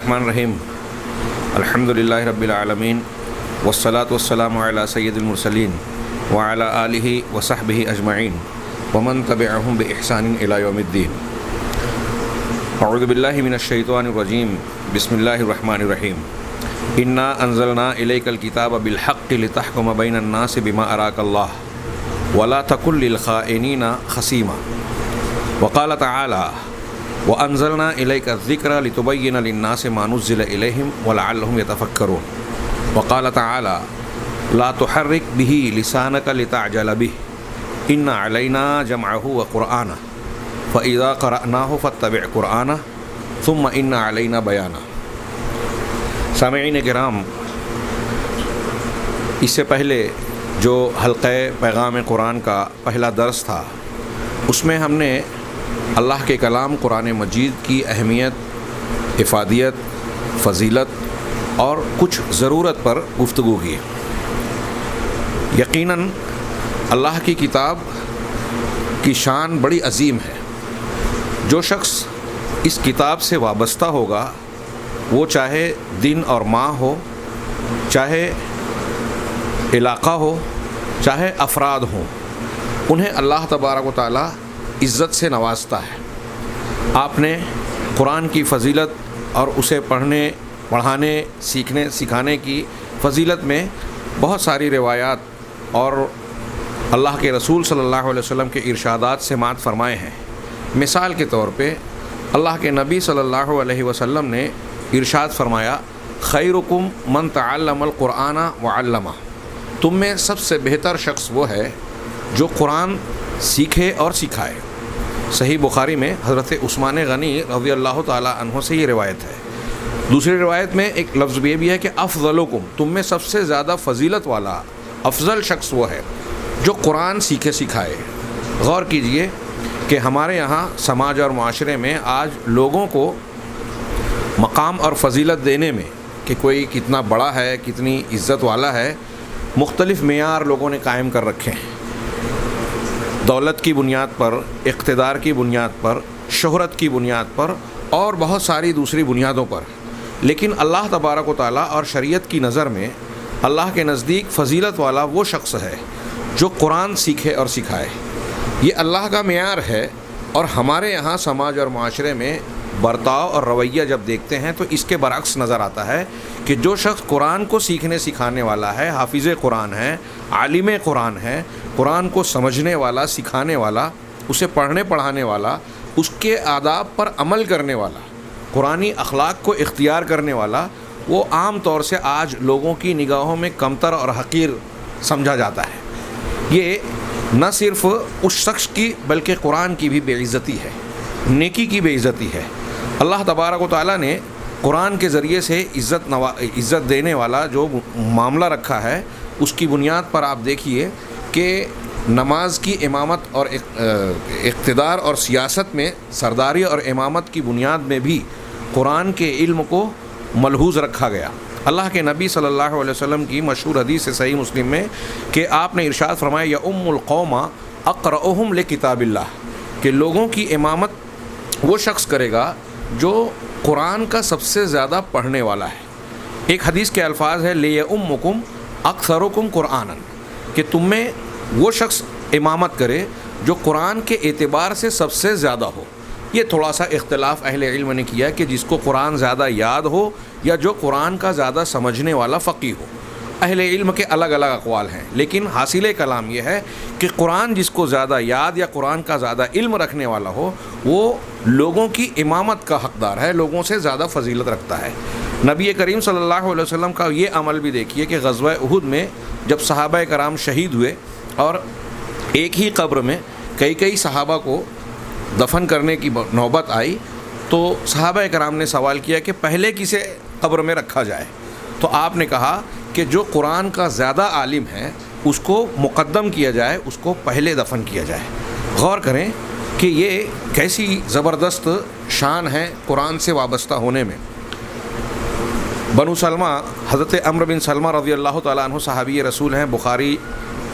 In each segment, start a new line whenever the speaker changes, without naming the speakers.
الرحمن الرحیم الحمد للہ رب العالمین والصلاة والسلام علی سید المرسلین وعلی آلہ وصحبہ اجمعین ومن تبعہم بإحسان الی یوم الدین. اعوذ باللہ من الشیطان الرجیم. بسم اللہ الرحمن الرحیم. انا انزلنا الیک الکتاب بالحق لتحکم بین الناس بما اراک اللہ ولا تکن للخائنین خصیما. وقال تعالی وَأَنزَلْنَا إِلَيْكَ الذِّكْرَ لِتُبَيِّنَ لِلنَّاسِ مَا نُزِّلَ إِلَيْهِمْ وَلَعَلَّهُمْ يَتَفَكَّرُونَ. وقال تعالى لَا تُحَرِّكْ بِهِ لِسَانَكَ لِتَعْجَلَ بِهِ إِنَّ عَلَيْنَا جَمْعَهُ وَقُرْآنَهُ فَإِذَا قَرَأْنَاهُ فَاتَّبِعْ قُرْآنَهُ ثُمَّ إِنَّ عَلَيْنَا بَيَانَهُ. سامعین کرام، اس سے پہلے جو حلقہ پیغام قرآن کا پہلا درس تھا، اس میں ہم نے اللہ کے کلام قرآن مجید کی اہمیت، افادیت، فضیلت اور کچھ ضرورت پر گفتگو کی. یقیناً اللہ کی کتاب کی شان بڑی عظیم ہے. جو شخص اس کتاب سے وابستہ ہوگا، وہ چاہے دن اور ماہ ہو، چاہے علاقہ ہو، چاہے افراد ہوں، انہیں اللہ تبارک و تعالی عزت سے نوازتا ہے. آپ نے قرآن کی فضیلت اور اسے پڑھنے، پڑھانے، سیکھنے، سکھانے کی فضیلت میں بہت ساری روایات اور اللہ کے رسول صلی اللہ علیہ وسلم کے ارشادات سے مات فرمائے ہیں. مثال کے طور پہ اللہ کے نبی صلی اللہ علیہ وسلم نے ارشاد فرمایا، خیرکم من تعلم القرآن وعلمہ. تم میں سب سے بہتر شخص وہ ہے جو قرآن سیکھے اور سکھائے. صحیح بخاری میں حضرت عثمان غنی رضی اللہ تعالی عنہ سے یہ روایت ہے. دوسری روایت میں ایک لفظ بھی ہے کہ افضلکم، تم میں سب سے زیادہ فضیلت والا، افضل شخص وہ ہے جو قرآن سیکھے سکھائے. غور کیجئے کہ ہمارے یہاں سماج اور معاشرے میں آج لوگوں کو مقام اور فضیلت دینے میں کہ کوئی کتنا بڑا ہے، کتنی عزت والا ہے، مختلف معیار لوگوں نے قائم کر رکھے ہیں. دولت کی بنیاد پر، اقتدار کی بنیاد پر، شہرت کی بنیاد پر اور بہت ساری دوسری بنیادوں پر. لیکن اللہ تبارک و تعالیٰ اور شریعت کی نظر میں اللہ کے نزدیک فضیلت والا وہ شخص ہے جو قرآن سیکھے اور سکھائے. یہ اللہ کا معیار ہے. اور ہمارے یہاں سماج اور معاشرے میں برتاؤ اور رویہ جب دیکھتے ہیں تو اس کے برعکس نظر آتا ہے کہ جو شخص قرآن کو سیکھنے سکھانے والا ہے، حافظ قرآن ہے، عالم قرآن ہے، قرآن کو سمجھنے والا، سکھانے والا، اسے پڑھنے پڑھانے والا، اس کے آداب پر عمل کرنے والا، قرآنی اخلاق کو اختیار کرنے والا، وہ عام طور سے آج لوگوں کی نگاہوں میں کمتر اور حقیر سمجھا جاتا ہے. یہ نہ صرف اس شخص کی بلکہ قرآن کی بھی بے عزتی ہے، نیکی کی بے عزتی ہے. اللہ تبارک و تعالیٰ نے قرآن کے ذریعے سے عزت دینے والا جو معاملہ رکھا ہے، اس کی بنیاد پر آپ دیکھیے کہ نماز کی امامت اور اقتدار اور سیاست میں سرداری اور امامت کی بنیاد میں بھی قرآن کے علم کو ملحوظ رکھا گیا. اللہ کے نبی صلی اللہ علیہ وسلم کی مشہور حدیث ہے صحیح مسلم میں کہ آپ نے ارشاد فرمایا، یؤم القوم اقرؤہم لکتاب اللہ، کہ لوگوں کی امامت وہ شخص کرے گا جو قرآن کا سب سے زیادہ پڑھنے والا ہے. ایک حدیث کے الفاظ ہے، لیؤمکم اکثرکم قرآنا، کہ تم میں وہ شخص امامت کرے جو قرآن کے اعتبار سے سب سے زیادہ ہو. یہ تھوڑا سا اختلاف اہل علم نے کیا کہ جس کو قرآن زیادہ یاد ہو یا جو قرآن کا زیادہ سمجھنے والا فقیہ ہو. اہل علم کے الگ الگ اقوال ہیں، لیکن حاصل کلام یہ ہے کہ قرآن جس کو زیادہ یاد یا قرآن کا زیادہ علم رکھنے والا ہو، وہ لوگوں کی امامت کا حقدار ہے، لوگوں سے زیادہ فضیلت رکھتا ہے. نبی کریم صلی اللہ علیہ وسلم کا یہ عمل بھی دیکھیے کہ غزوہ احد میں جب صحابہ کرام شہید ہوئے اور ایک ہی قبر میں کئی صحابہ کو دفن کرنے کی نوبت آئی، تو صحابہ کرام نے سوال کیا کہ پہلے کسے قبر میں رکھا جائے. تو آپ نے کہا کہ جو قرآن کا زیادہ عالم ہے اس کو مقدم کیا جائے، اس کو پہلے دفن کیا جائے. غور کریں کہ یہ کیسی زبردست شان ہے قرآن سے وابستہ ہونے میں. بنو سلمہ، حضرت عمرو بن سلمہ رضی اللہ تعالیٰ عنہ صحابی رسول ہیں. بخاری،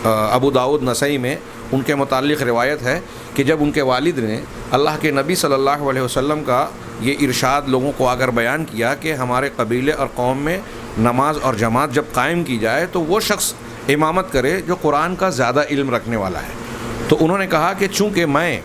ابو داؤد، نسائی میں ان کے متعلق روایت ہے کہ جب ان کے والد نے اللہ کے نبی صلی اللہ علیہ وسلم کا یہ ارشاد لوگوں کو اگر بیان کیا کہ ہمارے قبیلے اور قوم میں نماز اور جماعت جب قائم کی جائے تو وہ شخص امامت کرے جو قرآن کا زیادہ علم رکھنے والا ہے۔ تو انہوں نے کہا کہ چونکہ میں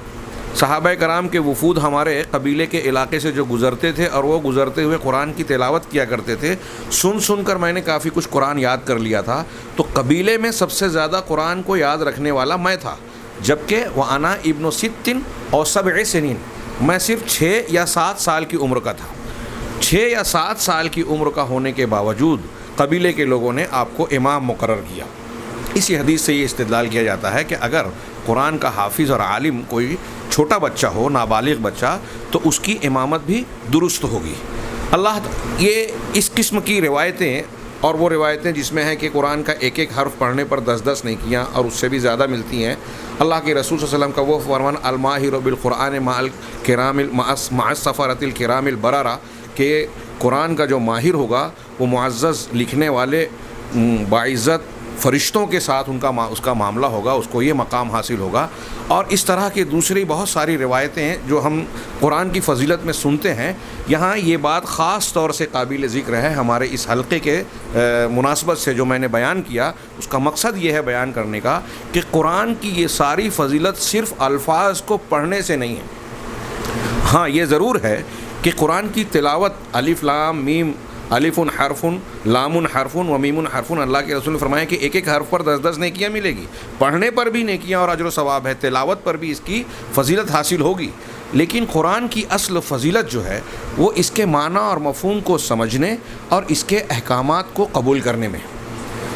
صحابہ کرام کے وفود ہمارے قبیلے کے علاقے سے جو گزرتے تھے اور وہ گزرتے ہوئے قرآن کی تلاوت کیا کرتے تھے، سن کر میں نے کافی کچھ قرآن یاد کر لیا تھا، تو قبیلے میں سب سے زیادہ قرآن کو یاد رکھنے والا میں تھا، جبکہ وَأَنَا ابن 6 اور 7 سنین، میں صرف 6 یا 7 سال کی عمر کا تھا۔ 6 یا 7 سال کی عمر کا ہونے کے باوجود قبیلے کے لوگوں نے آپ کو امام مقرر کیا۔ اسی حدیث سے یہ استدلال کیا جاتا ہے کہ اگر قرآن کا حافظ اور عالم کوئی چھوٹا بچہ ہو، نابالغ بچہ، تو اس کی امامت بھی درست ہوگی۔ یہ اس قسم کی روایتیں اور وہ روایتیں جس میں ہیں کہ قرآن کا ایک ایک حرف پڑھنے پر 10 نیکیاں اور اس سے بھی زیادہ ملتی ہیں۔ اللہ کے رسول صلی اللہ علیہ وسلم کا وہ فرمان الماہر بالقرآن مع السفرۃ الکرام البررہ، کہ قرآن کا جو ماہر ہوگا وہ معزز لکھنے والے باعزت فرشتوں کے ساتھ اس کا معاملہ ہوگا، اس کو یہ مقام حاصل ہوگا۔ اور اس طرح کی دوسری بہت ساری روایتیں ہیں جو ہم قرآن کی فضیلت میں سنتے ہیں۔ یہاں یہ بات خاص طور سے قابل ذکر ہے ہمارے اس حلقے کے مناسبت سے جو میں نے بیان کیا، اس کا مقصد یہ ہے بیان کرنے کا کہ قرآن کی یہ ساری فضیلت صرف الفاظ کو پڑھنے سے نہیں ہے۔ ہاں یہ ضرور ہے کہ قرآن کی تلاوت الف لام میم، الف حرف لام حرف و میم حرف، اللہ کے رسول نے فرمایا کہ ایک ایک حرف پر 10 نیکیاں ملے گی، پڑھنے پر بھی نیکیاں اور اجر و ثواب ہے، تلاوت پر بھی اس کی فضیلت حاصل ہوگی۔ لیکن قرآن کی اصل فضیلت جو ہے وہ اس کے معنی اور مفہوم کو سمجھنے اور اس کے احکامات کو قبول کرنے میں۔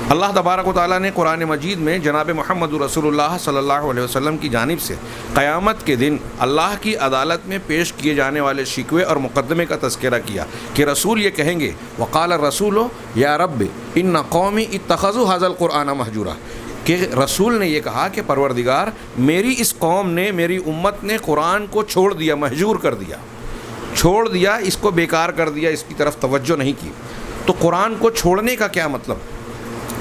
اللہ تبارک و تعالیٰ نے قرآن مجید میں جناب محمد رسول اللہ صلی اللہ علیہ وسلم کی جانب سے قیامت کے دن اللہ کی عدالت میں پیش کیے جانے والے شکوے اور مقدمے کا تذکرہ کیا کہ رسول یہ کہیں گے وقال الرسول یا رب ان قومی اتخذوا ھذا القرآن مہجورا، کہ رسول نے یہ کہا کہ پروردگار میری اس قوم نے، میری امت نے قرآن کو چھوڑ دیا، مہجور کر دیا، چھوڑ دیا، اس کو بیکار کر دیا، اس کی طرف توجہ نہیں کی۔ تو قرآن کو چھوڑنے کا کیا مطلب؟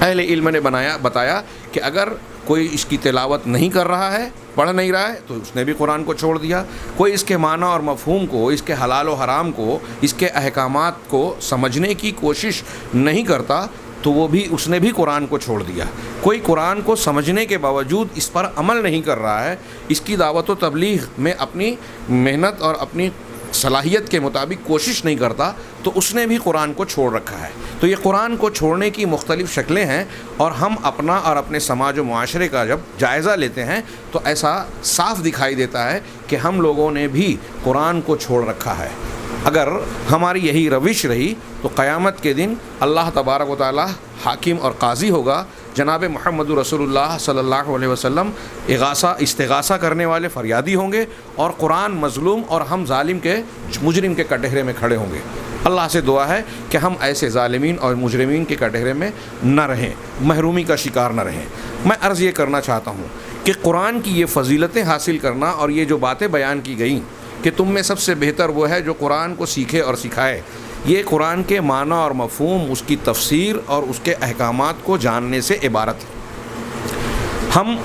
اہل علم نے بتایا کہ اگر کوئی اس کی تلاوت نہیں کر رہا ہے، پڑھ نہیں رہا ہے، تو اس نے بھی قرآن کو چھوڑ دیا۔ کوئی اس کے معنی اور مفہوم کو، اس کے حلال و حرام کو، اس کے احکامات کو سمجھنے کی کوشش نہیں کرتا، تو وہ بھی، اس نے بھی قرآن کو چھوڑ دیا۔ کوئی قرآن کو سمجھنے کے باوجود اس پر عمل نہیں کر رہا ہے، اس کی دعوت و تبلیغ میں اپنی محنت اور اپنی صلاحیت کے مطابق کوشش نہیں کرتا، تو اس نے بھی قرآن کو چھوڑ رکھا ہے۔ تو یہ قرآن کو چھوڑنے کی مختلف شکلیں ہیں، اور ہم اپنا اور اپنے سماج و معاشرے کا جب جائزہ لیتے ہیں تو ایسا صاف دکھائی دیتا ہے کہ ہم لوگوں نے بھی قرآن کو چھوڑ رکھا ہے۔ اگر ہماری یہی روش رہی تو قیامت کے دن اللہ تبارک و تعالی حاکم اور قاضی ہوگا، جناب محمد رسول اللہ صلی اللہ علیہ وسلم استغاثہ کرنے والے فریادی ہوں گے، اور قرآن مظلوم اور ہم ظالم کے، مجرم کے کٹہرے میں کھڑے ہوں گے۔ اللہ سے دعا ہے کہ ہم ایسے ظالمین اور مجرمین کے کٹہرے میں نہ رہیں، محرومی کا شکار نہ رہیں۔ میں عرض یہ کرنا چاہتا ہوں کہ قرآن کی یہ فضیلتیں حاصل کرنا اور یہ جو باتیں بیان کی گئیں کہ تم میں سب سے بہتر وہ ہے جو قرآن کو سیکھے اور سکھائے، یہ قرآن کے معنی اور مفہوم، اس کی تفسیر اور اس کے احکامات کو جاننے سے عبارت ہے۔ ہم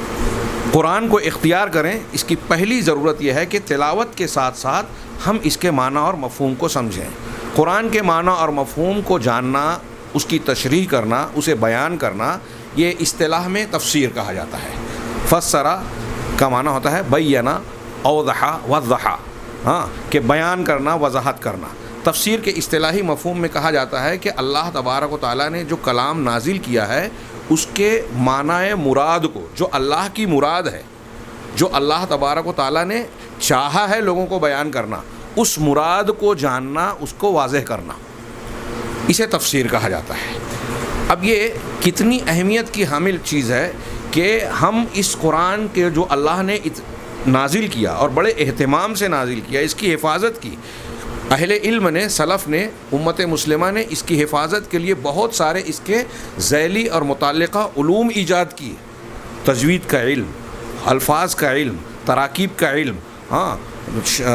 قرآن کو اختیار کریں، اس کی پہلی ضرورت یہ ہے کہ تلاوت کے ساتھ ساتھ ہم اس کے معنی اور مفہوم کو سمجھیں۔ قرآن کے معنی اور مفہوم کو جاننا، اس کی تشریح کرنا، اسے بیان کرنا، یہ اصطلاح میں تفسیر کہا جاتا ہے۔ فسرا کا معنی ہوتا ہے بینا، اوضح، وضح، کہ بیان کرنا، وضاحت کرنا۔ تفسیر کے اصطلاحی مفہوم میں کہا جاتا ہے کہ اللہ تبارک و تعالیٰ نے جو کلام نازل کیا ہے اس کے معنی مراد کو، جو اللہ کی مراد ہے، جو اللہ تبارک و تعالیٰ نے چاہا ہے لوگوں کو بیان کرنا، اس مراد کو جاننا، اس کو واضح کرنا، اسے تفسیر کہا جاتا ہے۔ اب یہ کتنی اہمیت کی حامل چیز ہے کہ ہم اس قرآن کے جو اللہ نے نازل کیا اور بڑے اہتمام سے نازل کیا، اس کی حفاظت کی۔ اہل علم نے، سلف نے، امت مسلمہ نے اس کی حفاظت کے لیے بہت سارے اس کے ذیلی اور متعلقہ علوم ایجاد کیے۔ تجوید کا علم، الفاظ کا علم، تراکیب کا علم،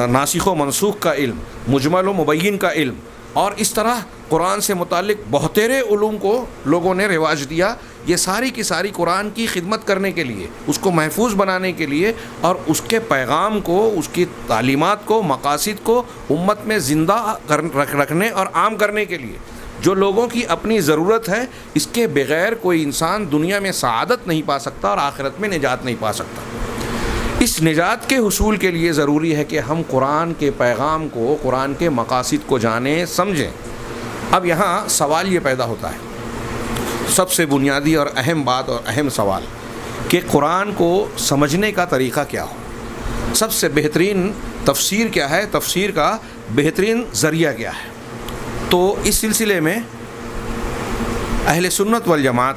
ناسخ و منسوخ کا علم، مجمل و مبین کا علم، اور اس طرح قرآن سے متعلق بہتیرے علوم کو لوگوں نے رواج دیا یہ ساری کی ساری قرآن کی خدمت کرنے کے لیے، اس کو محفوظ بنانے کے لیے اور اس کے پیغام کو، اس کی تعلیمات کو، مقاصد کو امت میں زندہ رکھنے اور عام کرنے کے لیے، جو لوگوں کی اپنی ضرورت ہے۔ اس کے بغیر کوئی انسان دنیا میں سعادت نہیں پا سکتا اور آخرت میں نجات نہیں پا سکتا۔ اس نجات کے حصول کے لیے ضروری ہے کہ ہم قرآن کے پیغام کو، قرآن کے مقاصد کو جانیں، سمجھیں۔ اب یہاں سوال یہ پیدا ہوتا ہے، سب سے بنیادی اور اہم بات اور اہم سوال، کہ قرآن کو سمجھنے کا طریقہ کیا ہو، سب سے بہترین تفسیر کیا ہے، تفسیر کا بہترین ذریعہ کیا ہے۔ تو اس سلسلے میں اہل سنت والجماعت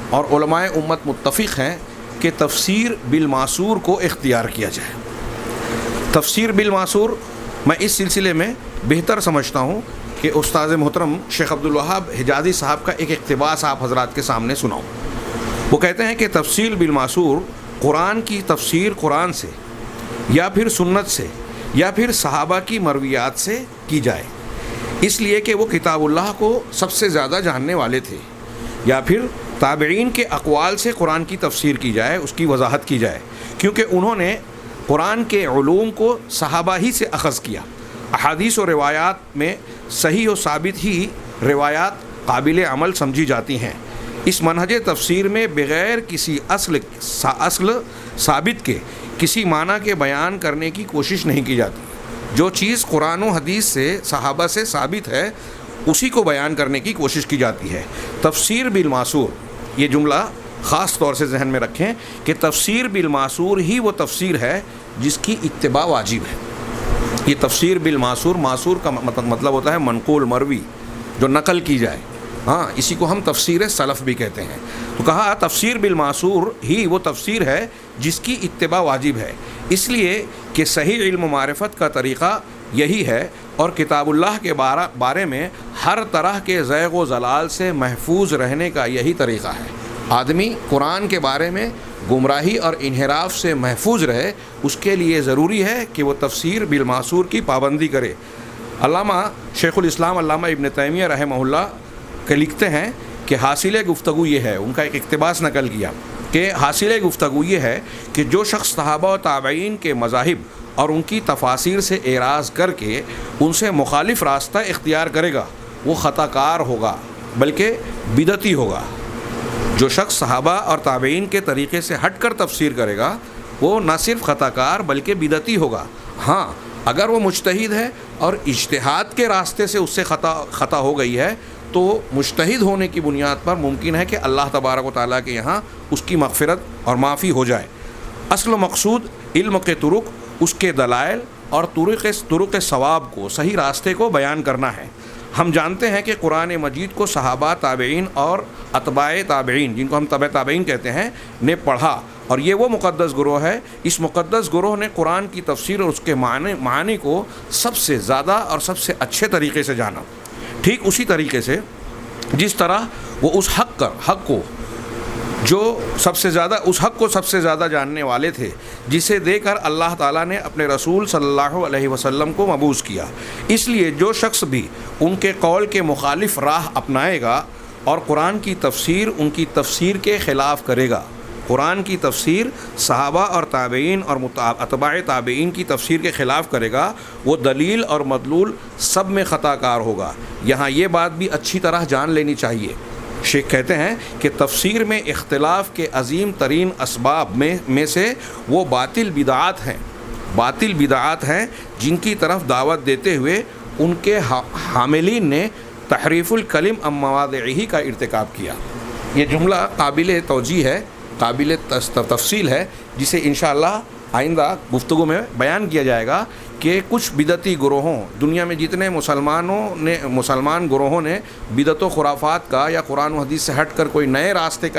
اور علماء امت متفق ہیں کہ تفسیر بالمعصور کو اختیار کیا جائے۔ تفسیر بالمعصور میں اس سلسلے میں بہتر سمجھتا ہوں کہ استاد محترم شیخ عبدالوہاب حجازی صاحب کا ایک اقتباس آپ حضرات کے سامنے سناؤں۔ وہ کہتے ہیں کہ تفسیر بالمعصور قرآن کی تفسیر قرآن سے یا پھر سنت سے یا پھر صحابہ کی مرویات سے کی جائے، اس لیے کہ وہ کتاب اللہ کو سب سے زیادہ جاننے والے تھے، یا پھر تابعین کے اقوال سے قرآن کی تفسیر کی جائے، اس کی وضاحت کی جائے، کیونکہ انہوں نے قرآن کے علوم کو صحابہ ہی سے اخذ کیا۔ احادیث و روایات میں صحیح و ثابت ہی روایات قابل عمل سمجھی جاتی ہیں۔ اس منہج تفسیر میں بغیر کسی اصل ثابت کے کسی معنی کے بیان کرنے کی کوشش نہیں کی جاتی۔ جو چیز قرآن و حدیث سے، صحابہ سے ثابت ہے، اسی کو بیان کرنے کی کوشش کی جاتی ہے۔ تفسیر بالمعصور، یہ جملہ خاص طور سے ذہن میں رکھیں کہ تفسیر بالمعصور ہی وہ تفسیر ہے جس کی اتباع واجب ہے۔ یہ تفسیر بالمعصور، معصور کا مطلب ہوتا ہے منقول، مروی، جو نقل کی جائے، ہاں، اسی کو ہم تفسیر سلف بھی کہتے ہیں۔ تو کہا تفسیر بالمعصور ہی وہ تفسیر ہے جس کی اتباع واجب ہے، اس لیے کہ صحیح علم و معرفت کا طریقہ یہی ہے، اور کتاب اللہ کے بارے میں ہر طرح کے زیغ و ضلال سے محفوظ رہنے کا یہی طریقہ ہے۔ آدمی قرآن کے بارے میں گمراہی اور انحراف سے محفوظ رہے، اس کے لیے ضروری ہے کہ وہ تفسیر بالمعصور کی پابندی کرے۔ علامہ شیخ الاسلام علامہ ابن تیمیہ رحمہ اللہ کہ لکھتے ہیں کہ حاصل گفتگو یہ ہے، ان کا ایک اقتباس نقل کیا کہ حاصل گفتگو یہ ہے کہ جو شخص صحابہ و تابعین کے مذاہب اور ان کی تفاسیر سے اعراض کر کے ان سے مخالف راستہ اختیار کرے گا، وہ خطا کار ہوگا، بلکہ بدعتی ہوگا۔ جو شخص صحابہ اور تابعین کے طریقے سے ہٹ کر تفسیر کرے گا، وہ نہ صرف خطا کار بلکہ بدعتی ہوگا۔ ہاں، اگر وہ مجتہد ہے اور اجتہاد کے راستے سے اس سے خطا ہو گئی ہے، تو مجتہد ہونے کی بنیاد پر ممکن ہے کہ اللہ تبارک و تعالیٰ کے یہاں اس کی مغفرت اور معافی ہو جائے۔ اصل و مقصود علم کے طرق، اس کے دلائل اور طرق ثواب کو، صحیح راستے کو بیان کرنا ہے۔ ہم جانتے ہیں کہ قرآن مجید کو صحابہ، تابعین اور اتباع تابعین، جن کو ہم تبع تابعین کہتے ہیں، نے پڑھا، اور یہ وہ مقدس گروہ ہے۔ اس مقدس گروہ نے قرآن کی تفسیر اور اس کے معنی کو سب سے زیادہ اور سب سے اچھے طریقے سے جانا، ٹھیک اسی طریقے سے جس طرح وہ اس حق کو جو سب سے زیادہ، اس حق کو سب سے زیادہ جاننے والے تھے، جسے دے کر اللہ تعالیٰ نے اپنے رسول صلی اللہ علیہ وسلم کو مبعوث کیا۔ اس لیے جو شخص بھی ان کے قول کے مخالف راہ اپنائے گا اور قرآن کی تفسیر ان کی تفسیر کے خلاف کرے گا، قرآن کی تفسیر صحابہ اور تابعین اور اتباع تابعین کی تفسیر کے خلاف کرے گا، وہ دلیل اور مدلول سب میں خطا کار ہوگا۔ یہاں یہ بات بھی اچھی طرح جان لینی چاہیے، شیخ کہتے ہیں کہ تفسیر میں اختلاف کے عظیم ترین اسباب میں سے وہ باطل بدعات ہیں جن کی طرف دعوت دیتے ہوئے ان کے حاملین نے تحریف الکلم عن مواضعہ کا ارتکاب کیا۔ یہ جملہ قابل توجیہ ہے، قابل تفصیل ہے، جسے انشاءاللہ آئندہ گفتگو میں بیان کیا جائے گا کہ کچھ بدعتی گروہوں، دنیا میں جتنے مسلمان گروہوں نے بدعت و خرافات کا یا قرآن و حدیث سے ہٹ کر کوئی نئے راستے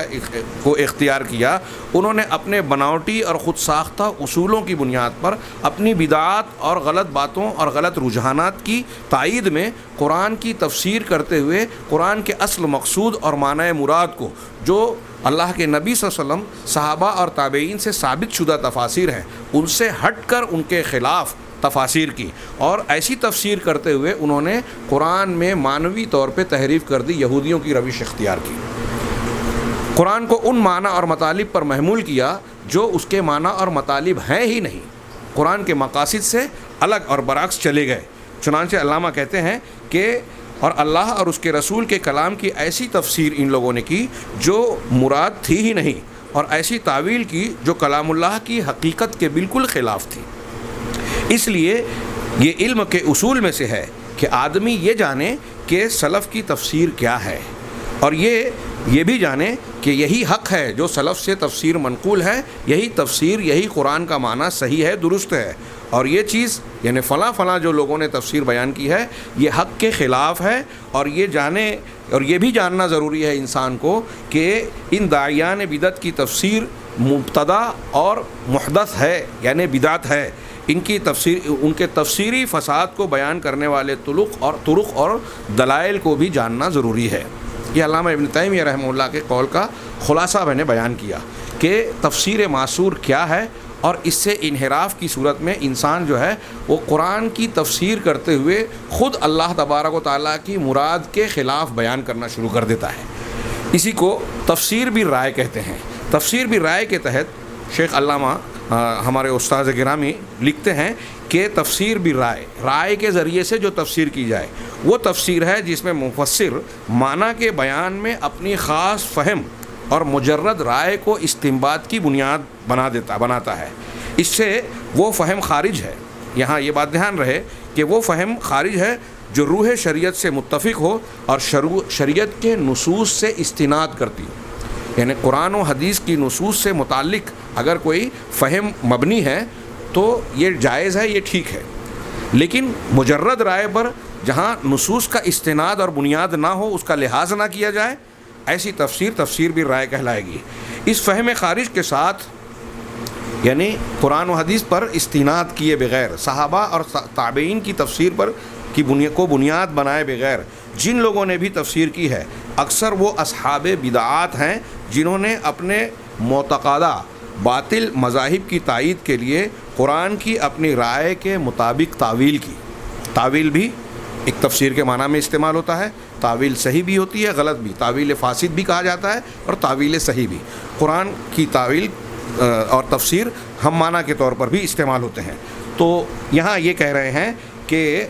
کو اختیار کیا، انہوں نے اپنے بناوٹی اور خود ساختہ اصولوں کی بنیاد پر اپنی بدعات اور غلط باتوں اور غلط رجحانات کی تائید میں قرآن کی تفسیر کرتے ہوئے قرآن کے اصل مقصود اور معنی مراد کو، جو اللہ کے نبی صلی اللہ علیہ وسلم، صحابہ اور تابعین سے ثابت شدہ تفاسیر ہیں، ان سے ہٹ کر ان کے خلاف تفاسیر کی، اور ایسی تفسیر کرتے ہوئے انہوں نے قرآن میں معنوی طور پہ تحریف کر دی، یہودیوں کی روش اختیار کی۔ قرآن کو ان معنی اور مطالب پر محمول کیا جو اس کے معنی اور مطالب ہیں ہی نہیں، قرآن کے مقاصد سے الگ اور برعکس چلے گئے۔ چنانچہ علامہ کہتے ہیں کہ اور اللہ اور اس کے رسول کے کلام کی ایسی تفسیر ان لوگوں نے کی جو مراد تھی ہی نہیں، اور ایسی تعویل کی جو کلام اللہ کی حقیقت کے بالکل خلاف تھی۔ اس لیے یہ علم کے اصول میں سے ہے کہ آدمی یہ جانے کہ سلف کی تفسیر کیا ہے، اور یہ بھی جانے کہ یہی حق ہے جو سلف سے تفسیر منقول ہے، یہی تفسیر، یہی قرآن کا معنی صحیح ہے، درست ہے، اور یہ چیز یعنی فلاں جو لوگوں نے تفسیر بیان کی ہے یہ حق کے خلاف ہے۔ اور یہ بھی جاننا ضروری ہے انسان کو کہ ان داعیان بدعت کی تفسیر مبتدا اور محدث ہے، یعنی بدعت ہے۔ ان کے تفسیری فساد کو بیان کرنے والے طرق اور دلائل کو بھی جاننا ضروری ہے۔ یہ علامہ ابن تیمیہ رحمہ اللہ کے قول کا خلاصہ میں نے بیان کیا کہ تفسیر معصور کیا ہے، اور اس سے انحراف کی صورت میں انسان جو ہے وہ قرآن کی تفسیر کرتے ہوئے خود اللہ تبارک و تعالیٰ کی مراد کے خلاف بیان کرنا شروع کر دیتا ہے۔ اسی کو تفسیر بالرائے کہتے ہیں۔ تفسیر بالرائے کے تحت شیخ علامہ ہمارے استاد گرامی لکھتے ہیں کہ تفسیر بالرائے، رائے کے ذریعے سے جو تفسیر کی جائے وہ تفسیر ہے جس میں مفسر معنی کے بیان میں اپنی خاص فہم اور مجرد رائے کو استنباط کی بنیاد بناتا ہے۔ اس سے وہ فہم خارج ہے، یہاں یہ بات دھیان رہے کہ وہ فہم خارج ہے جو روح شریعت سے متفق ہو اور شریعت کے نصوص سے استناد کرتی ہو۔ یعنی قرآن و حدیث کی نصوص سے متعلق اگر کوئی فہم مبنی ہے تو یہ جائز ہے، یہ ٹھیک ہے، لیکن مجرد رائے پر جہاں نصوص کا استناد اور بنیاد نہ ہو، اس کا لحاظ نہ کیا جائے، ایسی تفسیر بالرائے کہلائے گی۔ اس فہم خارج کے ساتھ یعنی قرآن و حدیث پر استناد کیے بغیر، صحابہ اور تابعین کی تفسیر کو بنیاد بنائے بغیر جن لوگوں نے بھی تفسیر کی ہے، اکثر وہ اصحاب بدعات ہیں جنہوں نے اپنے معتقدہ باطل مذاہب کی تائید کے لیے قرآن کی اپنی رائے کے مطابق تعویل کی۔ تعویل بھی ایک تفسیر کے معنی میں استعمال ہوتا ہے، تعویل صحیح بھی ہوتی ہے، غلط بھی، تعویل فاسد بھی کہا جاتا ہے اور تعویل صحیح بھی۔ قرآن کی تعویل اور تفسیر ہم معنی کے طور پر بھی استعمال ہوتے ہیں۔ تو یہاں یہ کہہ رہے ہیں کہ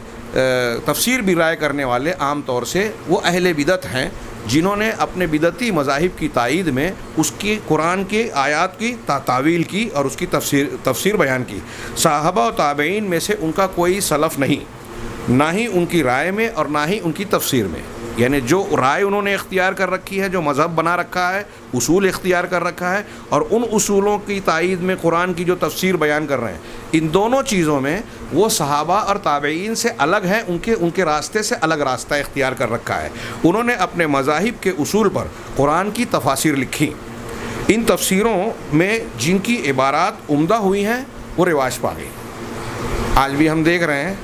تفسیر بالرائے کرنے والے عام طور سے وہ اہل بدعت ہیں جنہوں نے اپنے بدعتی مذاہب کی تائید میں اس کی قرآن کے آیات کی تعویل کی اور اس کی تفسیر بیان کی۔ صحابہ و تابعین میں سے ان کا کوئی سلف نہیں، نہ ہی ان کی رائے میں اور نہ ہی ان کی تفسیر میں، یعنی جو رائے انہوں نے اختیار کر رکھی ہے، جو مذہب بنا رکھا ہے، اصول اختیار کر رکھا ہے، اور ان اصولوں کی تائید میں قرآن کی جو تفسیر بیان کر رہے ہیں، ان دونوں چیزوں میں وہ صحابہ اور تابعین سے الگ ہیں، ان کے راستے سے الگ راستہ اختیار کر رکھا ہے۔ انہوں نے اپنے مذاہب کے اصول پر قرآن کی تفاسیر لکھی۔ ان تفسیروں میں جن کی عبارات عمدہ ہوئی ہیں وہ رواج پا گئی۔ آج بھی ہم دیکھ رہے ہیں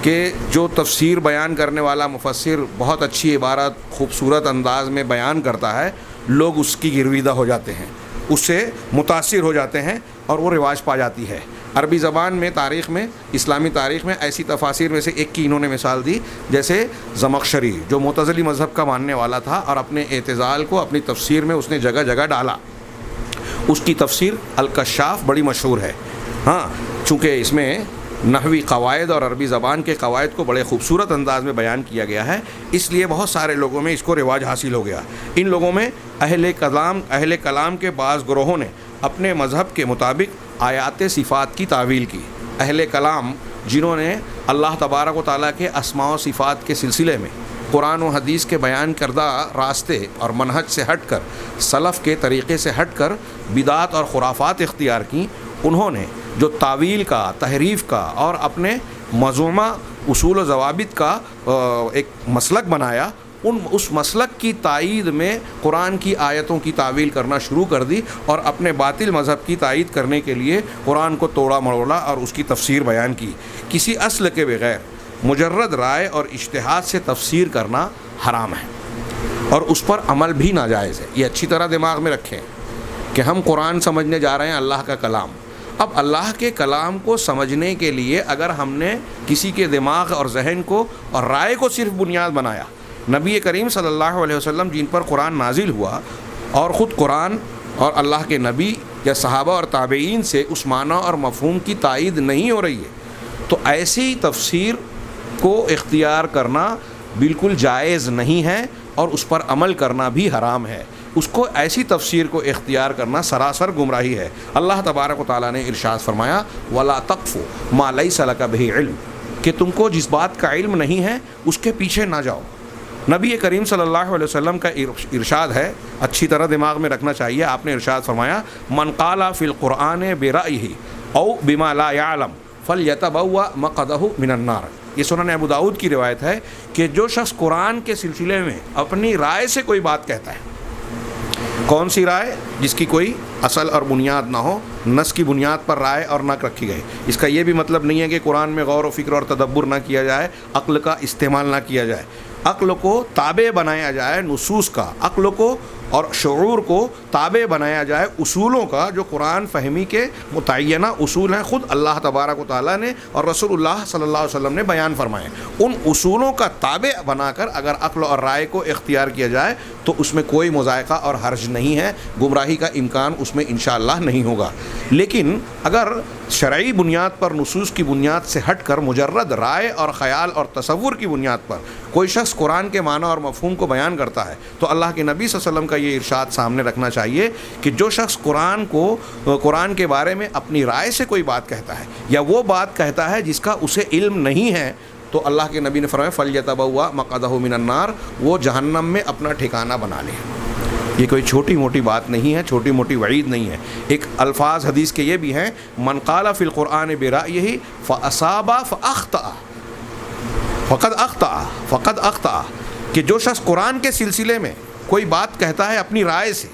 کہ جو تفسیر بیان کرنے والا مفسر بہت اچھی عبارت خوبصورت انداز میں بیان کرتا ہے، لوگ اس کی گرویدہ ہو جاتے ہیں، اس سے متاثر ہو جاتے ہیں اور وہ رواج پا جاتی ہے۔ عربی زبان میں تاریخ میں، اسلامی تاریخ میں ایسی تفاسیر میں سے ایک کی انہوں نے مثال دی، جیسے زمخشری جو معتزلی مذہب کا ماننے والا تھا اور اپنے اعتزال کو اپنی تفسیر میں اس نے جگہ جگہ ڈالا۔ اس کی تفسیر الکشاف بڑی مشہور ہے۔ ہاں، چونکہ اس میں نحوی قواعد اور عربی زبان کے قواعد کو بڑے خوبصورت انداز میں بیان کیا گیا ہے، اس لیے بہت سارے لوگوں میں اس کو رواج حاصل ہو گیا۔ ان لوگوں میں اہل کلام کے بعض گروہوں نے اپنے مذہب کے مطابق آیات صفات کی تعویل کی۔ اہل کلام جنہوں نے اللہ تبارک و تعالیٰ کے اسماء و صفات کے سلسلے میں قرآن و حدیث کے بیان کردہ راستے اور منہج سے ہٹ کر، سلف کے طریقے سے ہٹ کر بدعات اور خرافات اختیار کی، انہوں نے جو تعویل کا، تحریف کا اور اپنے مذمومہ اصول و ضوابط کا ایک مسلک بنایا، اس مسلک کی تائید میں قرآن کی آیتوں کی تعویل کرنا شروع کر دی اور اپنے باطل مذہب کی تائید کرنے کے لیے قرآن کو توڑا مروڑا اور اس کی تفسیر بیان کی۔ کسی اصل کے بغیر مجرد رائے اور اجتہاد سے تفسیر کرنا حرام ہے اور اس پر عمل بھی ناجائز ہے۔ یہ اچھی طرح دماغ میں رکھیں کہ ہم قرآن سمجھنے جا رہے ہیں، اللہ کا کلام۔ اب اللہ کے کلام کو سمجھنے کے لیے اگر ہم نے کسی کے دماغ اور ذہن کو اور رائے کو صرف بنیاد بنایا، نبی کریم صلی اللہ علیہ وسلم جن پر قرآن نازل ہوا اور خود قرآن اور اللہ کے نبی یا صحابہ اور تابعین سے اس معنی اور مفہوم کی تائید نہیں ہو رہی ہے، تو ایسی تفسیر کو اختیار کرنا بالکل جائز نہیں ہے اور اس پر عمل کرنا بھی حرام ہے۔ اس کو ایسی تفسیر کو اختیار کرنا سراسر گمراہی ہے۔ اللہ تبارک و تعالیٰ نے ارشاد فرمایا وَلَا تَقْفُ مَا لَيْسَ لَكَ بِهِ عِلْم، کہ تم کو جس بات کا علم نہیں ہے اس کے پیچھے نہ جاؤ۔ نبی کریم صلی اللہ علیہ وسلم کا ارشاد ہے، اچھی طرح دماغ میں رکھنا چاہیے، آپ نے ارشاد فرمایا من قال فی القرآن برأیہ او بما لا یعلم فلیتبوأ مقعدہ من النار۔ یہ سنن ابو داؤد کی روایت ہے کہ جو شخص قرآن کے سلسلے میں اپنی رائے سے کوئی بات کہتا ہے، کون سی رائے؟ جس کی کوئی اصل اور بنیاد نہ ہو، نص کی بنیاد پر رائے اور نہ رکھی گئی۔ اس کا یہ بھی مطلب نہیں ہے کہ قرآن میں غور و فکر اور تدبر نہ کیا جائے، عقل کا استعمال نہ کیا جائے، عقل کو تابع بنایا جائے نصوص کا، عقل کو اور شعور کو تابع بنایا جائے اصولوں کا، جو قرآن فہمی کے متعینہ اصول ہیں، خود اللہ تبارک و تعالیٰ نے اور رسول اللہ صلی اللہ علیہ وسلم نے بیان فرمائے۔ ان اصولوں کا تابع بنا کر اگر عقل اور رائے کو اختیار کیا جائے تو اس میں کوئی مذائقہ اور حرج نہیں ہے، گمراہی کا امکان اس میں انشاءاللہ نہیں ہوگا۔ لیکن اگر شرعی بنیاد پر، نصوص کی بنیاد سے ہٹ کر مجرد رائے اور خیال اور تصور کی بنیاد پر کوئی شخص قرآن کے معنی اور مفہوم کو بیان کرتا ہے تو اللہ کے نبی صلی اللہ علیہ وسلم کا یہ ارشاد سامنے رکھنا چاہیے کہ جو شخص قرآن کے بارے میں اپنی رائے سے کوئی بات کہتا ہے یا وہ بات کہتا ہے جس کا اسے علم نہیں ہے، تو اللہ کے نبی نے فرمایا فَلْيَتَبَوَّأْ مَقْعَدَهُ مِنَ النَّارِ، وہ جہنم میں اپنا ٹھکانہ بنا لے۔ یہ کوئی چھوٹی موٹی بات نہیں ہے، چھوٹی موٹی وعید نہیں ہے۔ ایک الفاظ حدیث کے یہ بھی ہیں من قال فی القرآن برأیہ فأصاب فأخطأ فقد اخطأ، کہ جو شخص قرآن کے سلسلے میں کوئی بات کہتا ہے اپنی رائے سے،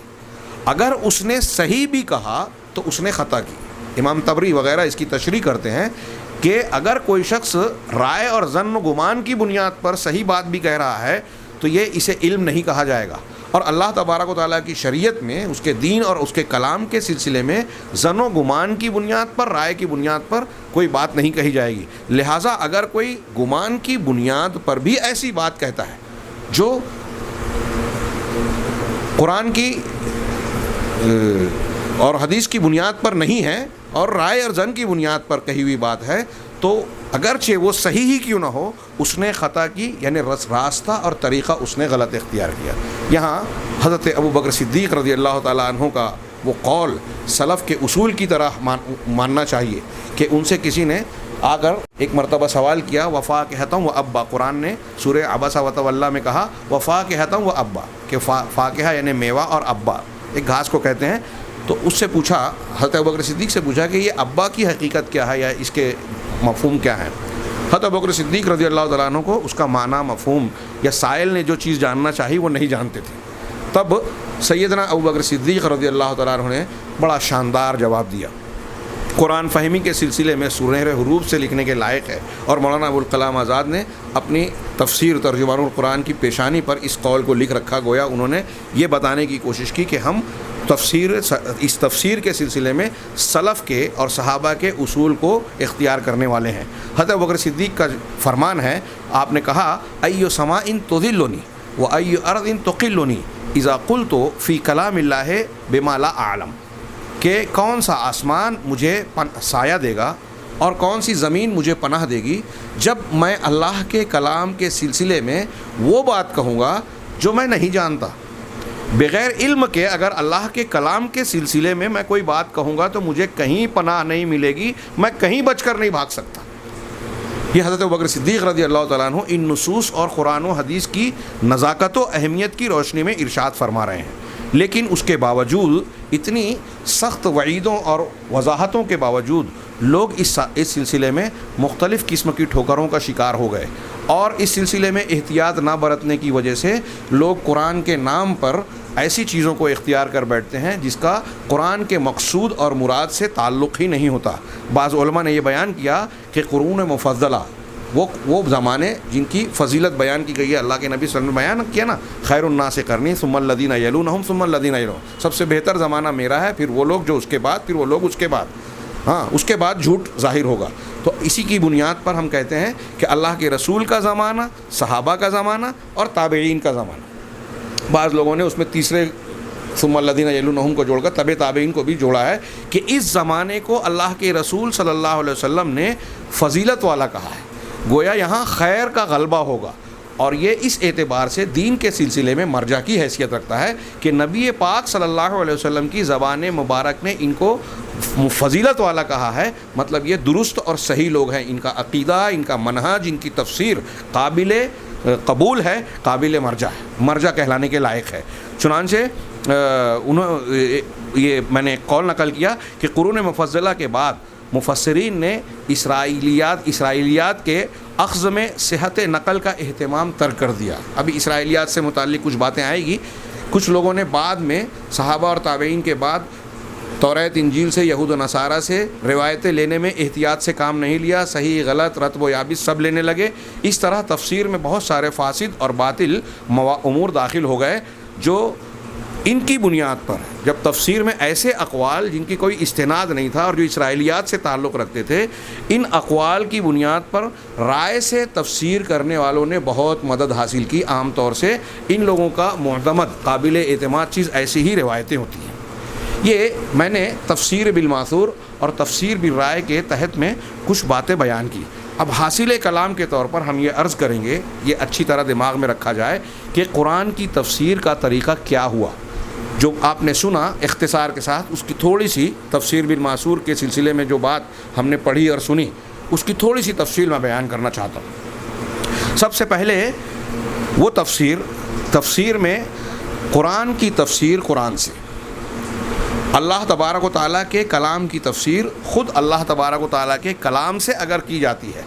اگر اس نے صحیح بھی کہا تو اس نے خطا کی۔ امام طبری وغیرہ اس کی تشریح کرتے ہیں کہ اگر کوئی شخص رائے اور ظن و گمان کی بنیاد پر صحیح بات بھی کہہ رہا ہے تو یہ اسے علم نہیں کہا جائے گا، اور اللہ تبارک و تعالیٰ کی شریعت میں اس کے دین اور اس کے کلام کے سلسلے میں ظن و گمان کی بنیاد پر، رائے کی بنیاد پر کوئی بات نہیں کہی جائے گی۔ لہٰذا اگر کوئی گمان کی بنیاد پر بھی ایسی بات کہتا ہے جو قرآن کی اور حدیث کی بنیاد پر نہیں ہے اور رائے اور ظن کی بنیاد پر کہی ہوئی بات ہے، تو اگرچہ وہ صحیح ہی کیوں نہ ہو اس نے خطا کی، یعنی راستہ اور طریقہ اس نے غلط اختیار کیا۔ یہاں حضرت ابو بکر صدیق رضی اللہ تعالیٰ عنہ کا وہ قول سلف کے اصول کی طرح ماننا چاہیے کہ ان سے کسی نے آ کر ایک مرتبہ سوال کیا وفاکہۃ و ابا، قرآن نے سورہ عبس وتولی میں کہا وفاکہۃ و ابا، کہ فاکہہ یعنی میوہ اور ابا ایک گھاس کو کہتے ہیں۔ تو اس سے پوچھا، حضرت ابوبکر صدیق سے پوچھا کہ یہ ابا کی حقیقت کیا ہے یا اس کے مفہوم کیا ہے۔ حضرت ابوبکر صدیق رضی اللہ تعالیٰ عنہ کو اس کا معنی، مفہوم یا سائل نے جو چیز جاننا چاہی وہ نہیں جانتے تھے۔ تب سیدنا ابوبکر صدیق رضی اللہ تعالیٰ عنہ نے بڑا شاندار جواب دیا۔ قرآن فہمی کے سلسلے میں سنہرے حروف سے لکھنے کے لائق ہے، اور مولانا ابوالکلام آزاد نے اپنی تفسیر ترجمان القرآن کی پیشانی پر اس قول کو لکھ رکھا، گویا انہوں نے یہ بتانے کی کوشش کی کہ ہم اس تفسیر کے سلسلے میں سلف کے اور صحابہ کے اصول کو اختیار کرنے والے ہیں۔ حضرت ابوبکر صدیق کا فرمان ہے، آپ نے کہا ایو سماء تذلنی و ایو ارض تقلنی اذا قلت فی کلام اللہ بما لا اعلم، کہ کون سا آسمان مجھے سایہ دے گا اور کون سی زمین مجھے پناہ دے گی جب میں اللہ کے کلام کے سلسلے میں وہ بات کہوں گا جو میں نہیں جانتا۔ بغیر علم کے اگر اللہ کے کلام کے سلسلے میں میں کوئی بات کہوں گا تو مجھے کہیں پناہ نہیں ملے گی، میں کہیں بچ کر نہیں بھاگ سکتا۔ یہ حضرت ابوبکر صدیق رضی اللہ تعالیٰ عنہ ان نصوص اور قرآن و حدیث کی نزاکت و اہمیت کی روشنی میں ارشاد فرما رہے ہیں، لیکن اس کے باوجود، اتنی سخت وعیدوں اور وضاحتوں کے باوجود، لوگ اس سلسلے میں مختلف قسم کی ٹھوکروں کا شکار ہو گئے، اور اس سلسلے میں احتیاط نہ برتنے کی وجہ سے لوگ قرآن کے نام پر ایسی چیزوں کو اختیار کر بیٹھتے ہیں جس کا قرآن کے مقصود اور مراد سے تعلق ہی نہیں ہوتا۔ بعض علماء نے یہ بیان کیا کہ قرون مفضلہ وہ زمانے جن کی فضیلت بیان کی گئی ہے، اللہ کے نبی صلی اللہ علیہ وسلم نے بیان کیا نا، خیر الناس قرنی ثم الذین یلونہم ثم الذین یلونہم، سب سے بہتر زمانہ میرا ہے، پھر وہ لوگ جو اس کے بعد، پھر وہ لوگ اس کے بعد، اس کے بعد جھوٹ ظاہر ہوگا۔ تو اسی کی بنیاد پر ہم کہتے ہیں کہ اللہ کے رسول کا زمانہ، صحابہ کا زمانہ اور تابعین کا زمانہ۔ بعض لوگوں نے اس میں تیسرے ثم الذین یلونہم کو جوڑ کر تبع تابعین کو بھی جوڑا ہے کہ اس زمانے کو اللہ کے رسول صلی اللہ علیہ وسلم نے فضیلت والا کہا ہے، گویا یہاں خیر کا غلبہ ہوگا، اور یہ اس اعتبار سے دین کے سلسلے میں مرجع کی حیثیت رکھتا ہے کہ نبی پاک صلی اللہ علیہ وسلم کی زبان مبارک نے ان کو فضیلت والا کہا ہے، مطلب یہ درست اور صحیح لوگ ہیں، ان کا عقیدہ، ان کا منہج، ان کی تفسیر قابل قبول ہے، قابل مرجع ہے، مرجع کہلانے کے لائق ہے۔ چنانچہ یہ میں نے ایک قول نقل کیا کہ قرون مفضلہ کے بعد مفسرین نے اسرائیلیات کے اخذ میں صحت نقل کا اہتمام ترک کر دیا۔ ابھی اسرائیلیات سے متعلق کچھ باتیں آئے گی۔ کچھ لوگوں نے بعد میں صحابہ اور تابعین کے بعد توریت انجیل سے، یہود و نصارہ سے روایتیں لینے میں احتیاط سے کام نہیں لیا، صحیح غلط رطب و یابس سب لینے لگے۔ اس طرح تفسیر میں بہت سارے فاسد اور باطل امور داخل ہو گئے، جو ان کی بنیاد پر جب تفسیر میں ایسے اقوال جن کی کوئی استناد نہیں تھا اور جو اسرائیلیات سے تعلق رکھتے تھے، ان اقوال کی بنیاد پر رائے سے تفسیر کرنے والوں نے بہت مدد حاصل کی۔ عام طور سے ان لوگوں کا معتمد قابل اعتماد چیز ایسی ہی روایتیں ہوتی ہیں۔ یہ میں نے تفسیر بالماثور اور تفسیر بالرائے کے تحت میں کچھ باتیں بیان کی۔ اب حاصل کلام کے طور پر ہم یہ عرض کریں گے، یہ اچھی طرح دماغ میں رکھا جائے کہ قرآن کی تفسیر کا طریقہ کیا ہوا۔ جو آپ نے سنا اختصار کے ساتھ، اس کی تھوڑی سی تفسیر بالماثور کے سلسلے میں جو بات ہم نے پڑھی اور سنی، اس کی تھوڑی سی تفصیل میں بیان کرنا چاہتا ہوں۔ سب سے پہلے وہ تفسیر میں قرآن کی تفسیر قرآن سے، اللہ تبارک و تعالیٰ کے کلام کی تفسیر خود اللہ تبارک و تعالیٰ کے کلام سے اگر کی جاتی ہے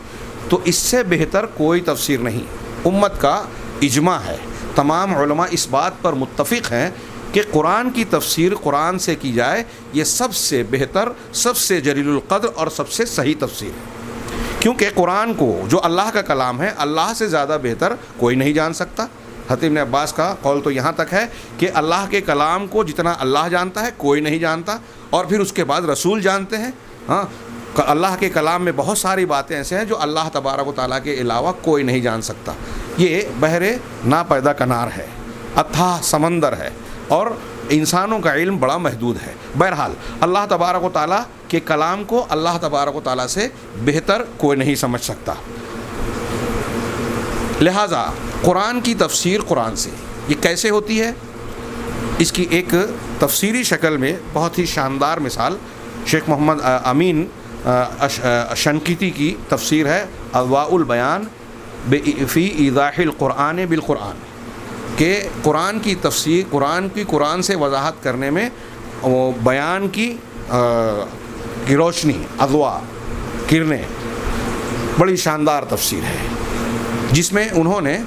تو اس سے بہتر کوئی تفسیر نہیں۔ امت کا اجماع ہے، تمام علماء اس بات پر متفق ہیں کہ قرآن کی تفسیر قرآن سے کی جائے، یہ سب سے بہتر، سب سے جلیل القدر اور سب سے صحیح تفسیر ہے، کیونکہ قرآن کو جو اللہ کا کلام ہے، اللہ سے زیادہ بہتر کوئی نہیں جان سکتا۔ حضرت ابن عباس کا قول تو یہاں تک ہے کہ اللہ کے کلام کو جتنا اللہ جانتا ہے کوئی نہیں جانتا، اور پھر اس کے بعد رسول جانتے ہیں۔ ہاں، اللہ کے کلام میں بہت ساری باتیں ایسے ہیں جو اللہ تبارک و تعالیٰ کے علاوہ کوئی نہیں جان سکتا۔ یہ بحر ناپیدا کنار ہے، اتھاہ سمندر ہے، اور انسانوں کا علم بڑا محدود ہے۔ بہرحال اللہ تبارک و تعالیٰ کے کلام کو اللہ تبارک و تعالیٰ سے بہتر کوئی نہیں سمجھ سکتا۔ لہٰذا قرآن کی تفسیر قرآن سے یہ کیسے ہوتی ہے، اس کی ایک تفسیری شکل میں بہت ہی شاندار مثال شیخ محمد امین شنقیطی کی تفسیر ہے، اضواء البیان فی ایضاح القرآن بالقرآن، کہ قرآن کی تفسیر، قرآن سے وضاحت کرنے میں بیان کی روشنی، اضواء، کرنیں، بڑی شاندار تفسیر ہے، جس میں انہوں نے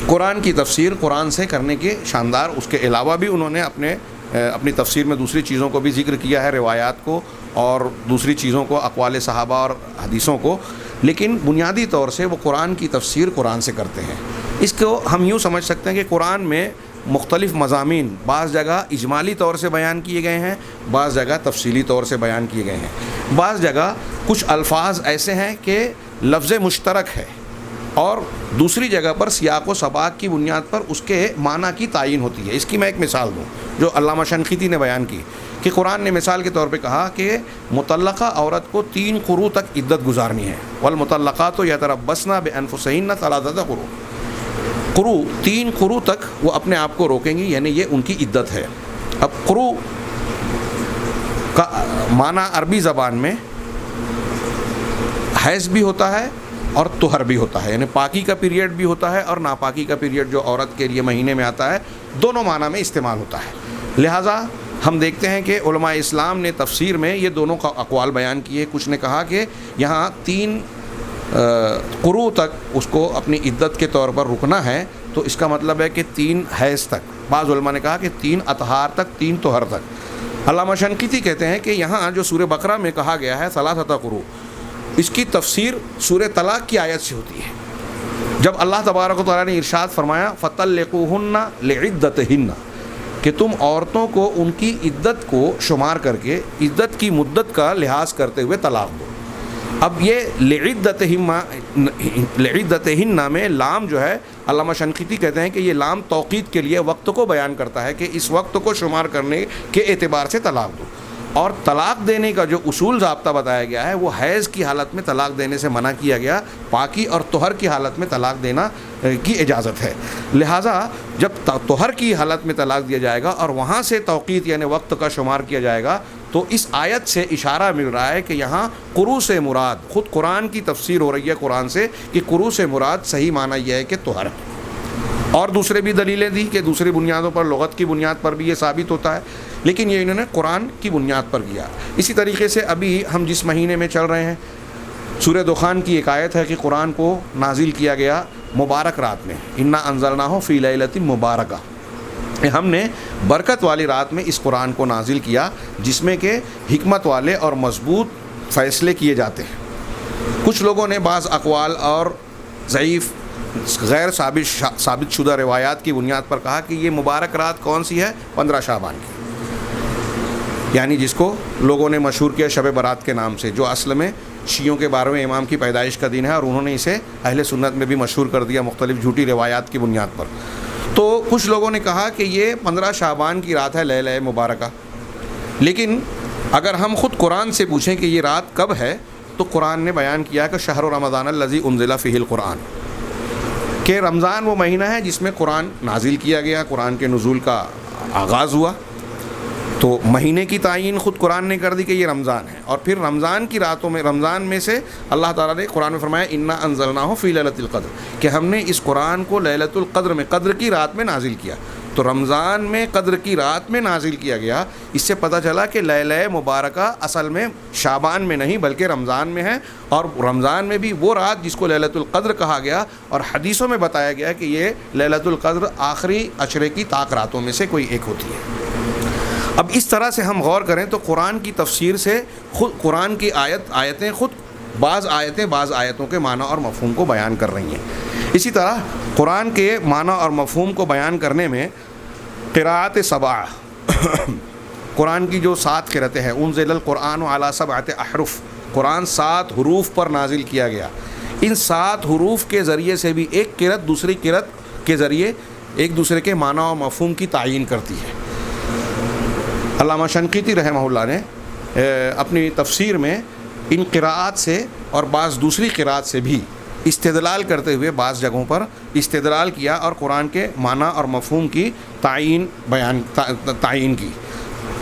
قرآن کی تفسیر قرآن سے کرنے کے شاندار، اس کے علاوہ بھی انہوں نے اپنی تفسیر میں دوسری چیزوں کو بھی ذکر کیا ہے، روایات کو اور دوسری چیزوں کو، اقوال صحابہ اور حدیثوں کو، لیکن بنیادی طور سے وہ قرآن کی تفسیر قرآن سے کرتے ہیں۔ اس کو ہم یوں سمجھ سکتے ہیں کہ قرآن میں مختلف مضامین بعض جگہ اجمالی طور سے بیان کیے گئے ہیں، بعض جگہ تفصیلی طور سے بیان کیے گئے ہیں، بعض جگہ کچھ الفاظ ایسے ہیں کہ لفظ مشترک ہے، اور دوسری جگہ پر سیاق و سباق کی بنیاد پر اس کے معنی کی تعین ہوتی ہے۔ اس کی میں ایک مثال دوں جو علامہ شنقیطی نے بیان کی، کہ قرآن نے مثال کے طور پہ کہا کہ مطلقہ عورت کو 3 قروء تک عدت گزارنی ہے، والمطلقات یتربصن بانفسہن 3 قروء، 3 قروء تک وہ اپنے آپ کو روکیں گی، یعنی یہ ان کی عدت ہے۔ اب قروء کا معنی عربی زبان میں حیض بھی ہوتا ہے اور طہر بھی ہوتا ہے، یعنی پاکی کا پیریڈ بھی ہوتا ہے اور ناپاکی کا پیریڈ جو عورت کے لیے مہینے میں آتا ہے، دونوں معنی میں استعمال ہوتا ہے۔ لہٰذا ہم دیکھتے ہیں کہ علماء اسلام نے تفسیر میں یہ دونوں کا اقوال بیان کیے۔ کچھ نے کہا کہ یہاں 3 قروء تک اس کو اپنی عدت کے طور پر رکنا ہے، تو اس کا مطلب ہے کہ 3 حیض تک، بعض علماء نے کہا کہ 3 اطہار تک، 3 طہر تک۔ علامہ شنقیطی کہتے ہیں کہ یہاں جو سورہ بقرہ میں کہا گیا ہے 3 قروء، اس کی تفسیر سورہ طلاق کی آیت سے ہوتی ہے، جب اللہ تبارک و تعالیٰ نے ارشاد فرمایا فَطَلِّقُوهُنَّ لِعِدَّتِهِنَّ، کہ تم عورتوں کو ان کی عدت کو شمار کر کے، عدت کی مدت کا لحاظ کرتے ہوئے طلاق دو۔ اب یہ لعدتہن میں لام جو ہے علامہ شنقیطی کہتے ہیں کہ یہ لام توقید کے لیے وقت کو بیان کرتا ہے کہ اس وقت کو شمار کرنے کے اعتبار سے طلاق دو. اور طلاق دینے کا جو اصول ضابطہ بتایا گیا ہے وہ حیض کی حالت میں طلاق دینے سے منع کیا گیا, پاکی اور طہر کی حالت میں طلاق دینا کی اجازت ہے. لہٰذا جب طہر کی حالت میں طلاق دیا جائے گا اور وہاں سے توقیت یعنی وقت کا شمار کیا جائے گا تو اس آیت سے اشارہ مل رہا ہے کہ یہاں قروء سے مراد, خود قرآن کی تفسیر ہو رہی ہے قرآن سے کہ قروء سے مراد صحیح معنی یہ ہے کہ طہر. اور دوسرے بھی دلیلیں دی کہ دوسری بنیادوں پر, لغت کی بنیاد پر بھی یہ ثابت ہوتا ہے, لیکن یہ انہوں نے قرآن کی بنیاد پر کیا. اسی طریقے سے ابھی ہم جس مہینے میں چل رہے ہیں سورہ دخان کی ایک آیت ہے کہ قرآن کو نازل کیا گیا مبارک رات میں, انا انزلناہ فی لیلۃ مبارکہ, ہم نے برکت والی رات میں اس قرآن کو نازل کیا جس میں کہ حکمت والے اور مضبوط فیصلے کیے جاتے ہیں. کچھ لوگوں نے بعض اقوال اور ضعیف غیر ثابت شدہ روایات کی بنیاد پر کہا کہ یہ مبارک رات کون سی ہے, 15 شعبان کی, یعنی جس کو لوگوں نے مشہور کیا شب برات کے نام سے, جو اصل میں شیعوں کے 12ویں امام کی پیدائش کا دن ہے اور انہوں نے اسے اہل سنت میں بھی مشہور کر دیا مختلف جھوٹی روایات کی بنیاد پر. تو کچھ لوگوں نے کہا کہ یہ 15 شعبان کی رات ہے لیلہ مبارکہ, لیکن اگر ہم خود قرآن سے پوچھیں کہ یہ رات کب ہے تو قرآن نے بیان کیا کہ شہر رمضان الذی انزل فیہ القرآن, کہ رمضان وہ مہینہ ہے جس میں قرآن نازل کیا گیا, قرآن کے نزول کا آغاز ہوا. تو مہینے کی تعین خود قرآن نے کر دی کہ یہ رمضان ہے, اور پھر رمضان کی راتوں میں, رمضان میں سے اللہ تعالیٰ نے قرآن میں فرمایا انا انزلناہ فی لیلۃ القدر, کہ ہم نے اس قرآن کو لیلۃ القدر میں, قدر کی رات میں نازل کیا. تو رمضان میں قدر کی رات میں نازل کیا گیا. اس سے پتہ چلا کہ لیلہ مبارکہ اصل میں شعبان میں نہیں بلکہ رمضان میں ہے, اور رمضان میں بھی وہ رات جس کو لیلۃ القدر کہا گیا, اور حدیثوں میں بتایا گیا کہ یہ لیلۃ القدر آخری عشرے کی طاق راتوں میں سے کوئی ایک ہوتی ہے. اب اس طرح سے ہم غور کریں تو قرآن کی تفسیر سے خود قرآن کی آیتیں خود بعض آیتوں کے معنی اور مفہوم کو بیان کر رہی ہیں. اسی طرح قرآن کے معنی اور مفہوم کو بیان کرنے میں قراءت سبع قرآن کی جو 7 قرأتیں ہیں, انزل القرآن علی 7 احرف, قرآن 7 حروف پر نازل کیا گیا. ان 7 حروف کے ذریعے سے بھی ایک قرأت دوسری قرأت کے ذریعے ایک دوسرے کے معنی اور مفہوم کی تعیین کرتی ہے. علامہ شنقیطی رحمہ اللہ نے اپنی تفسیر میں ان قراءات سے اور بعض دوسری قراءات سے بھی استدلال کرتے ہوئے بعض جگہوں پر استدلال کیا اور قرآن کے معنی اور مفہوم کی تعیین کی.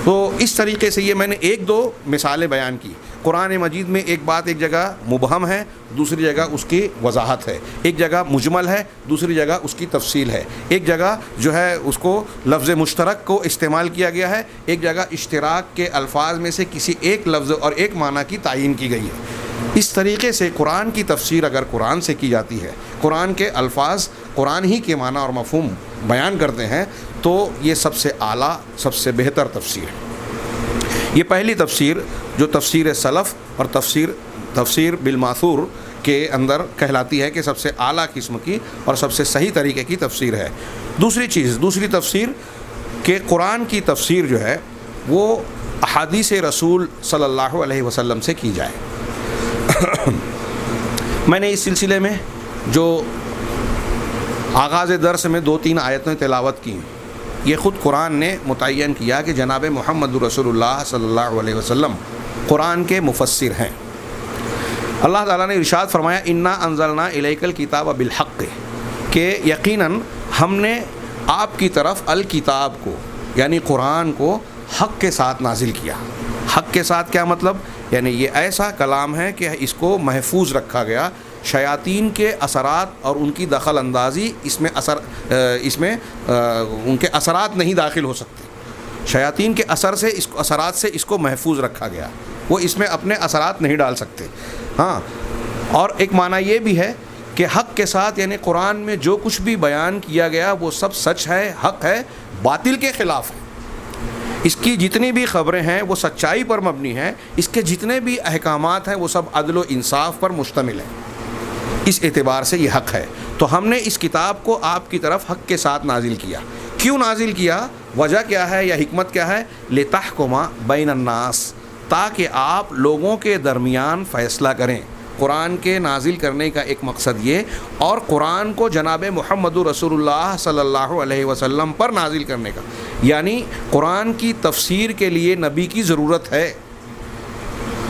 تو اس طریقے سے یہ میں نے 1-2 مثالیں بیان کی. قرآن مجید میں ایک بات ایک جگہ مبہم ہے, دوسری جگہ اس کی وضاحت ہے, ایک جگہ مجمل ہے, دوسری جگہ اس کی تفصیل ہے, ایک جگہ جو ہے اس کو لفظ مشترک کو استعمال کیا گیا ہے, ایک جگہ اشتراک کے الفاظ میں سے کسی ایک لفظ اور ایک معنی کی تعیین کی گئی ہے. اس طریقے سے قرآن کی تفسیر اگر قرآن سے کی جاتی ہے, قرآن کے الفاظ قرآن ہی کے معنی اور مفہوم بیان کرتے ہیں, تو یہ سب سے اعلیٰ سب سے بہتر تفسیر ہے. یہ پہلی تفسیر جو تفسیر سلف اور تفسیر بالماثور کے اندر کہلاتی ہے کہ سب سے اعلیٰ قسم کی اور سب سے صحیح طریقے کی تفسیر ہے. دوسری تفسیر کہ قرآن کی تفسیر جو ہے وہ احادیث رسول صلی اللہ علیہ وسلم سے کی جائے. میں نے اس سلسلے میں جو آغاز درس میں 2-3 آیتیں تلاوت کی, یہ خود قرآن نے متعین کیا کہ جناب محمد رسول اللہ صلی اللہ علیہ وسلم قرآن کے مفسر ہیں. اللہ تعالیٰ نے ارشاد فرمایا انا انزلنا الیک الکتاب بالحق, کہ یقیناً ہم نے آپ کی طرف الکتاب کو یعنی قرآن کو حق کے ساتھ نازل کیا. حق کے ساتھ کیا مطلب؟ یعنی یہ ایسا کلام ہے کہ اس کو محفوظ رکھا گیا, شیاطین کے اثرات اور ان کی دخل اندازی اس میں ان کے اثرات نہیں داخل ہو سکتے. شیاطین کے اثرات سے اس کو محفوظ رکھا گیا, وہ اس میں اپنے اثرات نہیں ڈال سکتے. ہاں, اور ایک معنی یہ بھی ہے کہ حق کے ساتھ یعنی قرآن میں جو کچھ بھی بیان کیا گیا وہ سب سچ ہے, حق ہے, باطل کے خلاف ہے. اس کی جتنی بھی خبریں ہیں وہ سچائی پر مبنی ہیں, اس کے جتنے بھی احکامات ہیں وہ سب عدل و انصاف پر مشتمل ہیں. اس اعتبار سے یہ حق ہے. تو ہم نے اس کتاب کو آپ کی طرف حق کے ساتھ نازل کیا. کیوں نازل کیا, وجہ کیا ہے یا حکمت کیا ہے؟ لتحکما بین الناس, تاکہ آپ لوگوں کے درمیان فیصلہ کریں۔ قرآن کے نازل کرنے کا ایک مقصد یہ، اور قرآن کو جناب محمد رسول اللہ صلی اللہ علیہ وسلم پر نازل کرنے کا، یعنی قرآن کی تفسیر کے لیے نبی کی ضرورت ہے۔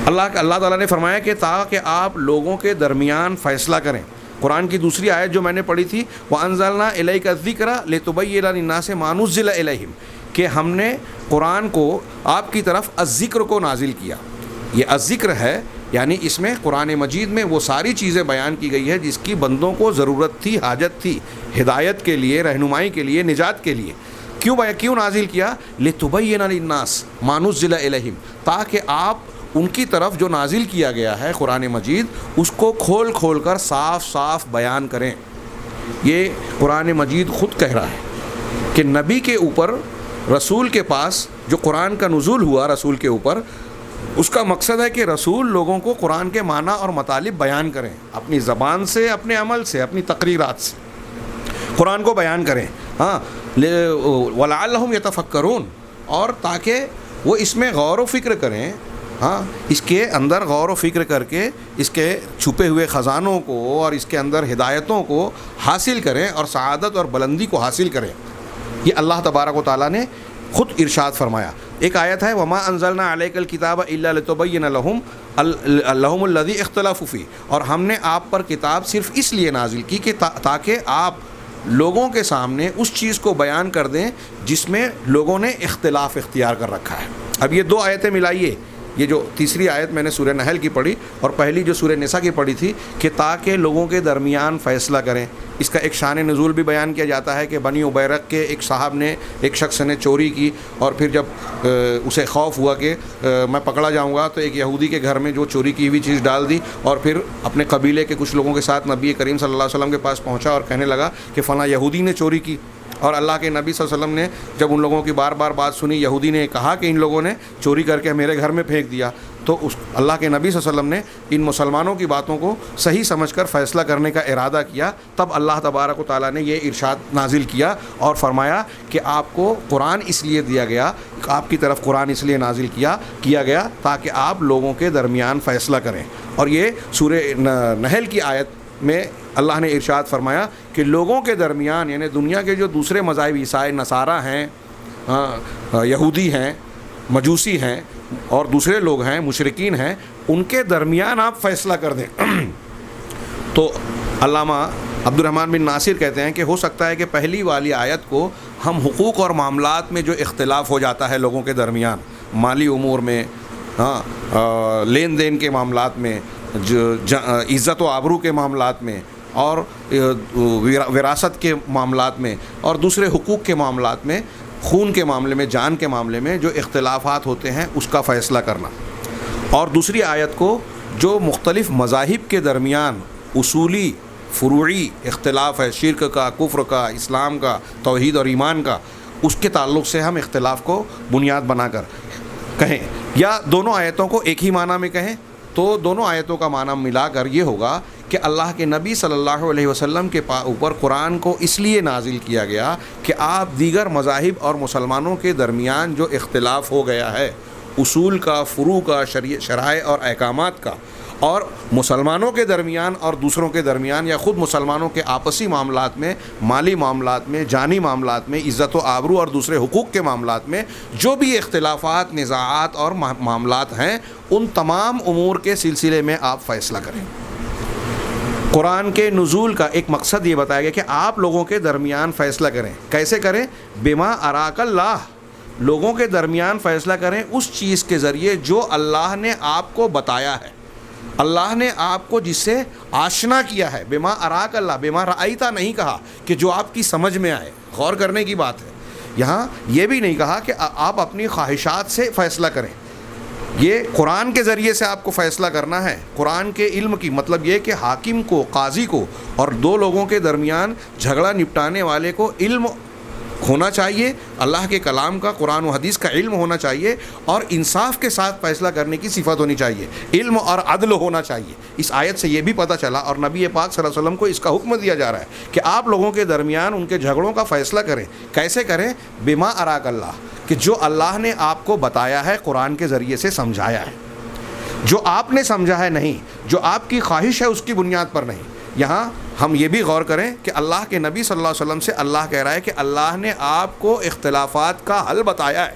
اللہ تعالیٰ نے فرمایا کہ تاکہ آپ لوگوں کے درمیان فیصلہ کریں۔ قرآن کی دوسری آیت جو میں نے پڑھی تھی، وَأَنزَلْنَا إِلَيْكَ الذِّكْرَ لِتُبَيِّنَ لِلنَّاسِ مَا نُزِّلَ إِلَيْهِمْ، کہ ہم نے قرآن کو آپ کی طرف الذکر کو نازل کیا۔ یہ الذکر ہے، یعنی اس میں قرآن مجید میں وہ ساری چیزیں بیان کی گئی ہے جس کی بندوں کو ضرورت تھی، حاجت تھی، ہدایت کے لیے، رہنمائی کے لیے، نجات کے لیے۔ کیوں نازل کیا؟ لِتُبَيِّنَ لِلنَّاسِ مَا نُزِّلَ إِلَيْهِمْ، تاکہ آپ ان کی طرف جو نازل کیا گیا ہے قرآن مجید، اس کو کھول کھول کر صاف صاف بیان کریں۔ یہ قرآن مجید خود کہہ رہا ہے کہ نبی کے اوپر، رسول کے پاس جو قرآن کا نزول ہوا رسول کے اوپر، اس کا مقصد ہے کہ رسول لوگوں کو قرآن کے معنی اور مطالب بیان کریں، اپنی زبان سے، اپنے عمل سے، اپنی تقریرات سے قرآن کو بیان کریں۔ وَلَعَلَّهُمْ يَتَفَكَّرُونَ، اور تاکہ وہ اس میں غور و فکر کریں، اس کے اندر غور و فکر کر کے اس کے چھپے ہوئے خزانوں کو اور اس کے اندر ہدایتوں کو حاصل کریں اور سعادت اور بلندی کو حاصل کریں۔ یہ اللہ تبارک و تعالیٰ نے خود ارشاد فرمایا۔ ایک آیت ہے وَمَا أَنزَلْنَا عَلَيْكَ الْكِتَابَ إِلَّا لِتُبَيِّنَ لَهُمُ الَّذِي اخْتَلَفُوا فِيهِ، اور ہم نے آپ پر کتاب صرف اس لیے نازل کی کہ تاکہ آپ لوگوں کے سامنے اس چیز کو بیان کر دیں جس میں لوگوں نے اختلاف اختیار کر رکھا ہے۔ اب یہ دو آیتیں ملائیے، یہ جو تیسری آیت میں نے سورہ نحل کی پڑھی اور پہلی جو سورہ نساء کی پڑھی تھی کہ تاکہ لوگوں کے درمیان فیصلہ کریں۔ اس کا ایک شان نزول بھی بیان کیا جاتا ہے کہ بنی عبیرق کے ایک صاحب نے، ایک شخص نے چوری کی، اور پھر جب اسے خوف ہوا کہ میں پکڑا جاؤں گا، تو ایک یہودی کے گھر میں جو چوری کی ہوئی چیز ڈال دی، اور پھر اپنے قبیلے کے کچھ لوگوں کے ساتھ نبی کریم صلی اللہ علیہ وسلم کے پاس پہنچا اور کہنے لگا کہ فلاں یہودی نے چوری کی۔ اور اللہ کے نبی صلی اللہ علیہ وسلم نے جب ان لوگوں کی بار بار بات سنی، یہودی نے کہا کہ ان لوگوں نے چوری کر کے میرے گھر میں پھینک دیا، تو اللہ کے نبی صلی اللہ علیہ وسلم نے ان مسلمانوں کی باتوں کو صحیح سمجھ کر فیصلہ کرنے کا ارادہ کیا۔ تب اللہ تبارک و تعالیٰ نے یہ ارشاد نازل کیا اور فرمایا کہ آپ کو قرآن اس لیے دیا گیا، آپ کی طرف قرآن اس لیے نازل کیا گیا تاکہ آپ لوگوں کے درمیان فیصلہ کریں۔ اور یہ سورہ نحل کی آیت میں اللہ نے ارشاد فرمایا کہ لوگوں کے درمیان، یعنی دنیا کے جو دوسرے مذاہب، عیسائی، نصارہ ہیں، یہودی ہیں، مجوسی ہیں، اور دوسرے لوگ ہیں، مشرکین ہیں، ان کے درمیان آپ فیصلہ کر دیں۔ تو علامہ عبد الرحمن بن ناصر کہتے ہیں کہ ہو سکتا ہے کہ پہلی والی آیت کو ہم حقوق اور معاملات میں جو اختلاف ہو جاتا ہے لوگوں کے درمیان، مالی امور میں، لین دین کے معاملات میں، عزت و آبرو کے معاملات میں، اور وراثت کے معاملات میں، اور دوسرے حقوق کے معاملات میں، خون کے معاملے میں، جان کے معاملے میں جو اختلافات ہوتے ہیں اس کا فیصلہ کرنا۔ اور دوسری آیت کو جو مختلف مذاہب کے درمیان اصولی فروعی اختلاف ہے، شرک کا، کفر کا، اسلام کا، توحید اور ایمان کا، اس کے تعلق سے ہم اختلاف کو بنیاد بنا کر کہیں، یا دونوں آیتوں کو ایک ہی معنی میں کہیں تو دونوں آیتوں کا معنی ملا کر یہ ہوگا کہ اللہ کے نبی صلی اللہ علیہ وسلم کے اوپر قرآن کو اس لیے نازل کیا گیا کہ آپ دیگر مذاہب اور مسلمانوں کے درمیان جو اختلاف ہو گیا ہے، اصول کا، فروع کا، شرائع اور احکامات کا، اور مسلمانوں کے درمیان اور دوسروں کے درمیان، یا خود مسلمانوں کے آپسی معاملات میں، مالی معاملات میں، جانی معاملات میں، عزت و آبرو اور دوسرے حقوق کے معاملات میں جو بھی اختلافات، نزاعات اور معاملات ہیں، ان تمام امور کے سلسلے میں آپ فیصلہ کریں۔ قرآن کے نزول کا ایک مقصد یہ بتایا گیا کہ آپ لوگوں کے درمیان فیصلہ کریں۔ کیسے کریں؟ بما اراک اللہ، لوگوں کے درمیان فیصلہ کریں اس چیز کے ذریعے جو اللہ نے آپ کو بتایا ہے، اللہ نے آپ کو جس سے آشنا کیا ہے۔ بما اراک اللہ، بما رأیتا نہیں کہا کہ جو آپ کی سمجھ میں آئے، غور کرنے کی بات ہے۔ یہاں یہ بھی نہیں کہا کہ آپ اپنی خواہشات سے فیصلہ کریں، یہ قرآن کے ذریعے سے آپ کو فیصلہ کرنا ہے۔ قرآن کے علم کی مطلب یہ کہ حاکم کو، قاضی کو، اور دو لوگوں کے درمیان جھگڑا نپٹانے والے کو علم ہونا چاہیے، اللہ کے کلام کا، قرآن و حدیث کا علم ہونا چاہیے، اور انصاف کے ساتھ فیصلہ کرنے کی صفت ہونی چاہیے، علم اور عدل ہونا چاہیے۔ اس آیت سے یہ بھی پتہ چلا، اور نبی پاک صلی اللہ علیہ وسلم کو اس کا حکم دیا جا رہا ہے کہ آپ لوگوں کے درمیان ان کے جھگڑوں کا فیصلہ کریں۔ کیسے کریں؟ بما اراک اللہ، کہ جو اللہ نے آپ کو بتایا ہے، قرآن کے ذریعے سے سمجھایا ہے، جو آپ نے سمجھا ہے نہیں، جو آپ کی خواہش ہے اس کی بنیاد پر نہیں۔ یہاں ہم یہ بھی غور کریں کہ اللہ کے نبی صلی اللہ علیہ وسلم سے اللہ کہہ رہا ہے کہ اللہ نے آپ کو اختلافات کا حل بتایا ہے،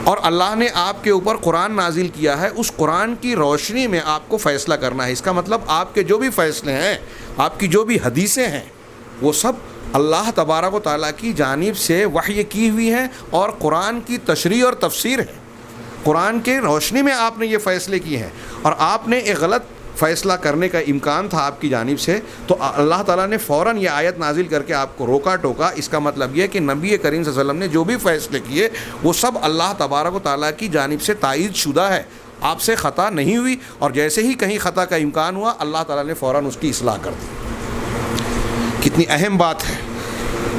اور اللہ نے آپ کے اوپر قرآن نازل کیا ہے، اس قرآن کی روشنی میں آپ کو فیصلہ کرنا ہے۔ اس کا مطلب آپ کے جو بھی فیصلے ہیں، آپ کی جو بھی حدیثیں ہیں، وہ سب اللہ تبارک و تعالیٰ کی جانب سے وحی کی ہوئی ہیں، اور قرآن کی تشریح اور تفسیر ہے۔ قرآن کے روشنی میں آپ نے یہ فیصلے کیے ہیں، اور آپ نے ایک غلط فیصلہ کرنے کا امکان تھا آپ کی جانب سے، تو اللہ تعالیٰ نے فوراً یہ آیت نازل کر کے آپ کو روکا ٹوکا۔ اس کا مطلب یہ کہ نبی کریم صلی اللہ علیہ وسلم نے جو بھی فیصلے کیے وہ سب اللہ تبارک و تعالیٰ کی جانب سے تائید شدہ ہے، آپ سے خطا نہیں ہوئی، اور جیسے ہی کہیں خطا کا امکان ہوا اللہ تعالیٰ نے فوراً اس کی اصلاح کر دی۔ کتنی اہم بات ہے!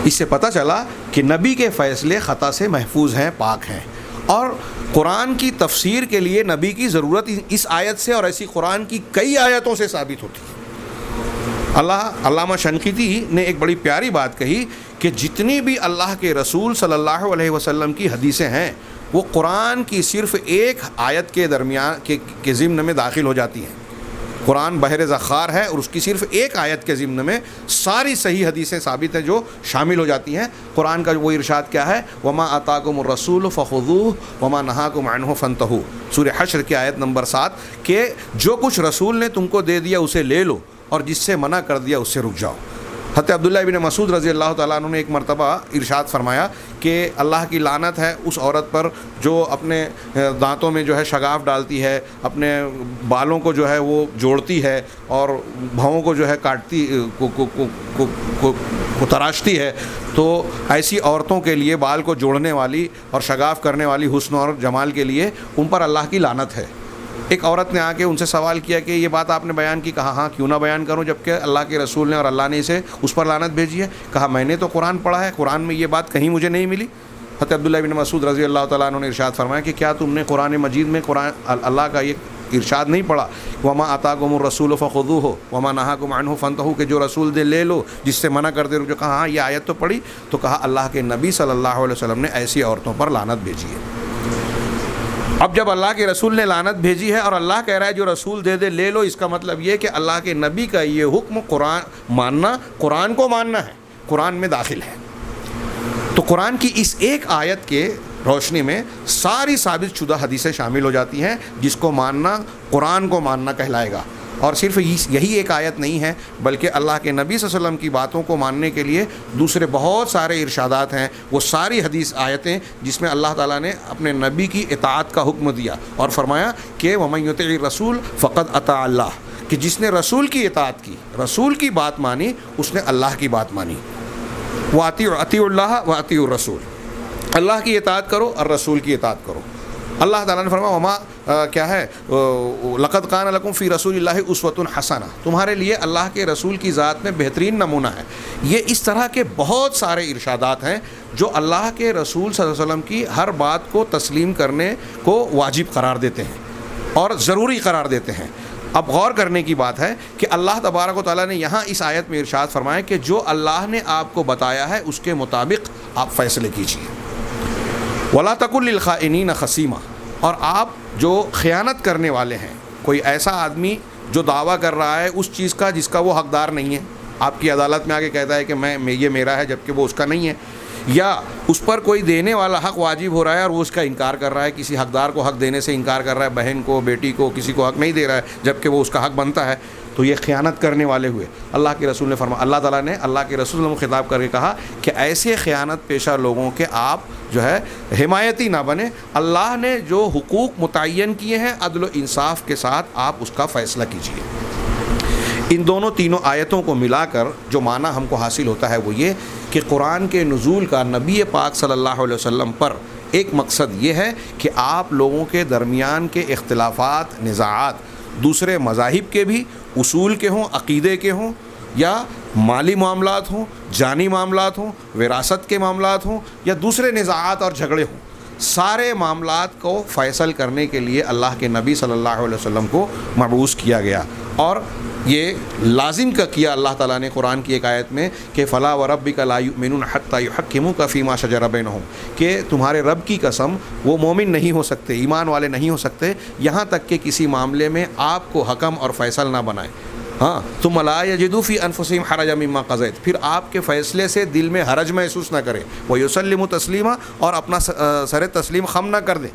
اس سے پتہ چلا کہ نبی کے فیصلے خطا سے محفوظ ہیں، پاک ہیں، اور قرآن کی تفسیر کے لیے نبی کی ضرورت اس آیت سے اور ایسی قرآن کی کئی آیتوں سے ثابت ہوتی ہے۔ علامہ شنقیطی نے ایک بڑی پیاری بات کہی کہ جتنی بھی اللہ کے رسول صلی اللہ علیہ وسلم کی حدیثیں ہیں وہ قرآن کی صرف ایک آیت کے درمیان کے ضمن میں داخل ہو جاتی ہیں۔ قرآن بحر ذخار ہے، اور اس کی صرف ایک آیت کے ضمن میں ساری صحیح حدیثیں ثابت ہیں جو شامل ہو جاتی ہیں۔ قرآن کا وہ ارشاد کیا ہے؟ وما آتاکم الرسول فخذوہ وما نہاکم عنہ فانتہوا، سورہ حشر کی آیت نمبر 7، کہ جو کچھ رسول نے تم کو دے دیا اسے لے لو، اور جس سے منع کر دیا اس سے رک جاؤ۔ حضرت عبداللہ بن مسعود رضی اللہ تعالیٰ عنہ نے ایک مرتبہ ارشاد فرمایا کہ اللہ کی لعنت ہے اس عورت پر جو اپنے دانتوں میں جو ہے شگاف ڈالتی ہے، اپنے بالوں کو جو ہے وہ جوڑتی ہے، اور بھووں کو جو ہے کاٹتی کو تراشتی ہے۔ تو ایسی عورتوں کے لیے، بال کو جوڑنے والی اور شگاف کرنے والی حسن اور جمال کے لیے، ان پر اللہ کی لعنت ہے۔ ایک عورت نے آ کے ان سے سوال کیا کہ یہ بات آپ نے بیان کی؟ کہا ہاں، کیوں نہ بیان کروں، جبکہ اللہ کے رسول نے اور اللہ نے اس پر لعنت بھیجی ہے۔ کہا میں نے تو قرآن پڑھا ہے، قرآن میں یہ بات کہیں مجھے نہیں ملی۔ حضرت عبداللہ بن مسعود رضی اللہ تعالیٰ عنہ نے ارشاد فرمایا کہ کیا تم نے قرآن مجید میں اللہ کا یہ ارشاد نہیں پڑھا؟ وما آتاکم الرسول فخذوہ وما نہاکم عنہ فانتہوا، کہ جو رسول دے لے لو، جس سے منع کر دے رک جاؤ۔ کہا ہاں، یہ آیت تو پڑھی، تو کہا اللہ کے نبی صلی اللہ علیہ وسلم نے ایسی عورتوں پر لعنت بھیجی ہے۔ اب جب اللہ کے رسول نے لعنت بھیجی ہے اور اللہ کہہ رہا ہے جو رسول دے دے لے لو، اس کا مطلب یہ کہ اللہ کے نبی کا یہ حکم قرآن ماننا، قرآن کو ماننا ہے، قرآن میں داخل ہے۔ تو قرآن کی اس ایک آیت کے روشنی میں ساری ثابت شدہ حدیثیں شامل ہو جاتی ہیں، جس کو ماننا قرآن کو ماننا کہلائے گا۔ اور صرف یہی ایک آیت نہیں ہے، بلکہ اللہ کے نبی صلی اللہ علیہ وسلم کی باتوں کو ماننے کے لیے دوسرے بہت سارے ارشادات ہیں، وہ ساری حدیث آیتیں جس میں اللہ تعالیٰ نے اپنے نبی کی اطاعت کا حکم دیا اور فرمایا کہ وَمَن يُطِعِ الرَّسُولَ فَقَدْ أَطَاعَ اللَّهَ، کہ جس نے رسول کی اطاعت کی، رسول کی بات مانی، اس نے اللہ کی بات مانی۔ وَأَطِيعُوا اللَّهَ وَأَطِيعُوا الرَّسُولَ، اللہ کی اطاعت کرو اور رسول کی اطاعت کرو۔ اللہ تعالیٰ نے فرمایا وما کیا ہے لقد کان لکم فی رسول اللہ اسوۃ حسنہ، تمہارے لیے اللہ کے رسول کی ذات میں بہترین نمونہ ہے۔ یہ اس طرح کے بہت سارے ارشادات ہیں جو اللہ کے رسول صلی اللہ علیہ وسلم کی ہر بات کو تسلیم کرنے کو واجب قرار دیتے ہیں اور ضروری قرار دیتے ہیں۔ اب غور کرنے کی بات ہے کہ اللہ تبارک و تعالیٰ نے یہاں اس آیت میں ارشاد فرمایا کہ جو اللہ نے آپ کو بتایا ہے اس کے مطابق آپ فیصلے کیجیے۔ وَلَا تَكُن لِّلْخَائِنِينَ خَصِيمًا، اور آپ جو خیانت کرنے والے ہیں، کوئی ایسا آدمی جو دعویٰ کر رہا ہے اس چیز کا جس کا وہ حقدار نہیں ہے، آپ کی عدالت میں آ کے کہتا ہے کہ یہ میرا ہے جبکہ وہ اس کا نہیں ہے، یا اس پر کوئی دینے والا حق واجب ہو رہا ہے اور وہ اس کا انکار کر رہا ہے، کسی حقدار کو حق دینے سے انکار کر رہا ہے، بہن کو، بیٹی کو، کسی کو حق نہیں دے رہا ہے جبکہ وہ اس کا حق بنتا ہے، تو یہ خیانت کرنے والے ہوئے۔ اللہ کے رسول نے فرمایا، اللہ تعالیٰ نے اللہ کے رسول کو خطاب کر کے کہا کہ ایسے خیانت پیشہ لوگوں کے آپ جو ہے حمایتی نہ بنے۔ اللہ نے جو حقوق متعین کیے ہیں عدل و انصاف کے ساتھ آپ اس کا فیصلہ کیجیے۔ ان تینوں آیتوں کو ملا کر جو معنی ہم کو حاصل ہوتا ہے وہ یہ کہ قرآن کے نزول کا نبی پاک صلی اللہ علیہ وسلم پر ایک مقصد یہ ہے کہ آپ لوگوں کے درمیان کے اختلافات، نزاعات، دوسرے مذاہب کے بھی، اصول کے ہوں، عقیدے کے ہوں، یا مالی معاملات ہوں، جانی معاملات ہوں، وراثت کے معاملات ہوں، یا دوسرے نزاعات اور جھگڑے ہوں، سارے معاملات کو فیصل کرنے کے لیے اللہ کے نبی صلی اللہ علیہ وسلم کو مبعوث کیا گیا. اور یہ لازم کا کیا اللہ تعالیٰ نے قرآن کی ایک آیت میں کہ فلا وربک لا یؤمنون حتی یحکموک فیما شجر بینہم، کہ تمہارے رب کی قسم وہ مومن نہیں ہو سکتے، ایمان والے نہیں ہو سکتے یہاں تک کہ کسی معاملے میں آپ کو حکم اور فیصل نہ بنائیں. ہاں ثم لا یجدوا فی انفسہم حرجا مما قضیت، پھر آپ کے فیصلے سے دل میں حرج محسوس نہ کریں، ویسلموا تسلیما، اور اپنا سر تسلیم خم نہ کر دیں.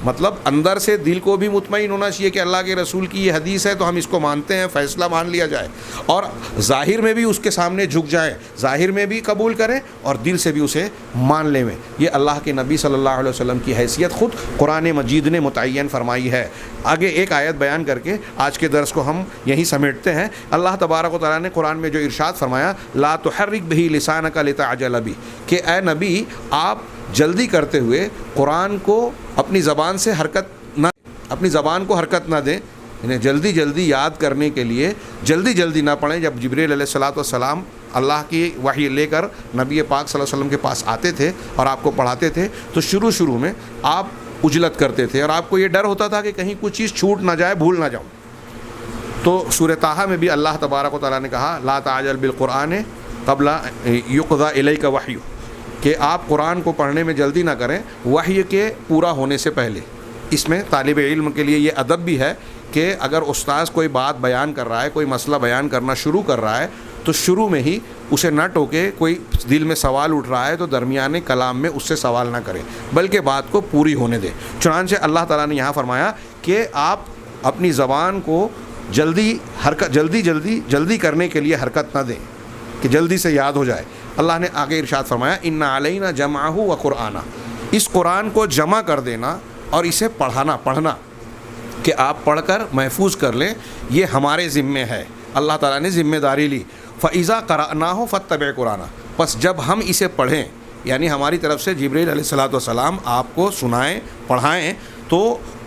مطلب اندر سے دل کو بھی مطمئن ہونا چاہیے کہ اللہ کے رسول کی یہ حدیث ہے تو ہم اس کو مانتے ہیں، فیصلہ مان لیا جائے، اور ظاہر میں بھی اس کے سامنے جھک جائیں، ظاہر میں بھی قبول کریں اور دل سے بھی اسے مان لیں. یہ اللہ کے نبی صلی اللہ علیہ وسلم کی حیثیت خود قرآن مجید نے متعین فرمائی ہے. آگے ایک آیت بیان کر کے آج کے درس کو ہم یہیں سمیٹتے ہیں. اللہ تبارک و تعالیٰ نے قرآن میں جو ارشاد فرمایا، لا تحرک بہ لسانک لتعجل بہ، کہ اے نبی آپ جلدی کرتے ہوئے قرآن کو اپنی زبان سے اپنی زبان کو حرکت نہ دیں، انہیں جلدی جلدی یاد کرنے کے لیے جلدی جلدی نہ پڑھیں. جب جبریل علیہ الصلاۃ والسلام اللہ کی وحی لے کر نبی پاک صلی اللہ علیہ وسلم کے پاس آتے تھے اور آپ کو پڑھاتے تھے تو شروع میں آپ عجلت کرتے تھے اور آپ کو یہ ڈر ہوتا تھا کہ کہیں کچھ چیز چھوٹ نہ جائے، بھول نہ جاؤں. تو سورہ طٰہٰ میں بھی اللہ تبارک و تعالیٰ نے کہا لا تعجل بالقرآن قبل یقضى الیک وحی، کہ آپ قرآن کو پڑھنے میں جلدی نہ کریں وحی کے پورا ہونے سے پہلے. اس میں طالب علم کے لیے یہ ادب بھی ہے کہ اگر استاذ کوئی بات بیان کر رہا ہے، کوئی مسئلہ بیان کرنا شروع کر رہا ہے تو شروع میں ہی اسے نہ ٹوکے. کوئی دل میں سوال اٹھ رہا ہے تو درمیانے کلام میں اس سے سوال نہ کریں بلکہ بات کو پوری ہونے دیں. چنانچہ اللہ تعالیٰ نے یہاں فرمایا کہ آپ اپنی زبان کو جلدی کرنے کے لیے حرکت نہ دیں کہ جلدی سے یاد ہو جائے. اللہ نے آگے ارشاد فرمایا ان علینا جمعہ و قرآنا، اس قرآن کو جمع کر دینا اور اسے پڑھنا کہ آپ پڑھ کر محفوظ کر لیں، یہ ہمارے ذمے ہے. اللہ تعالیٰ نے ذمہ داری لی. فَإِذَا قَرَأْنَاهُ فَاتَّبِعْ قُرْآنَهُ، پس جب ہم اسے پڑھیں، یعنی ہماری طرف سے جبریل علیہ الصلاۃ والسلام آپ کو سنائیں پڑھائیں تو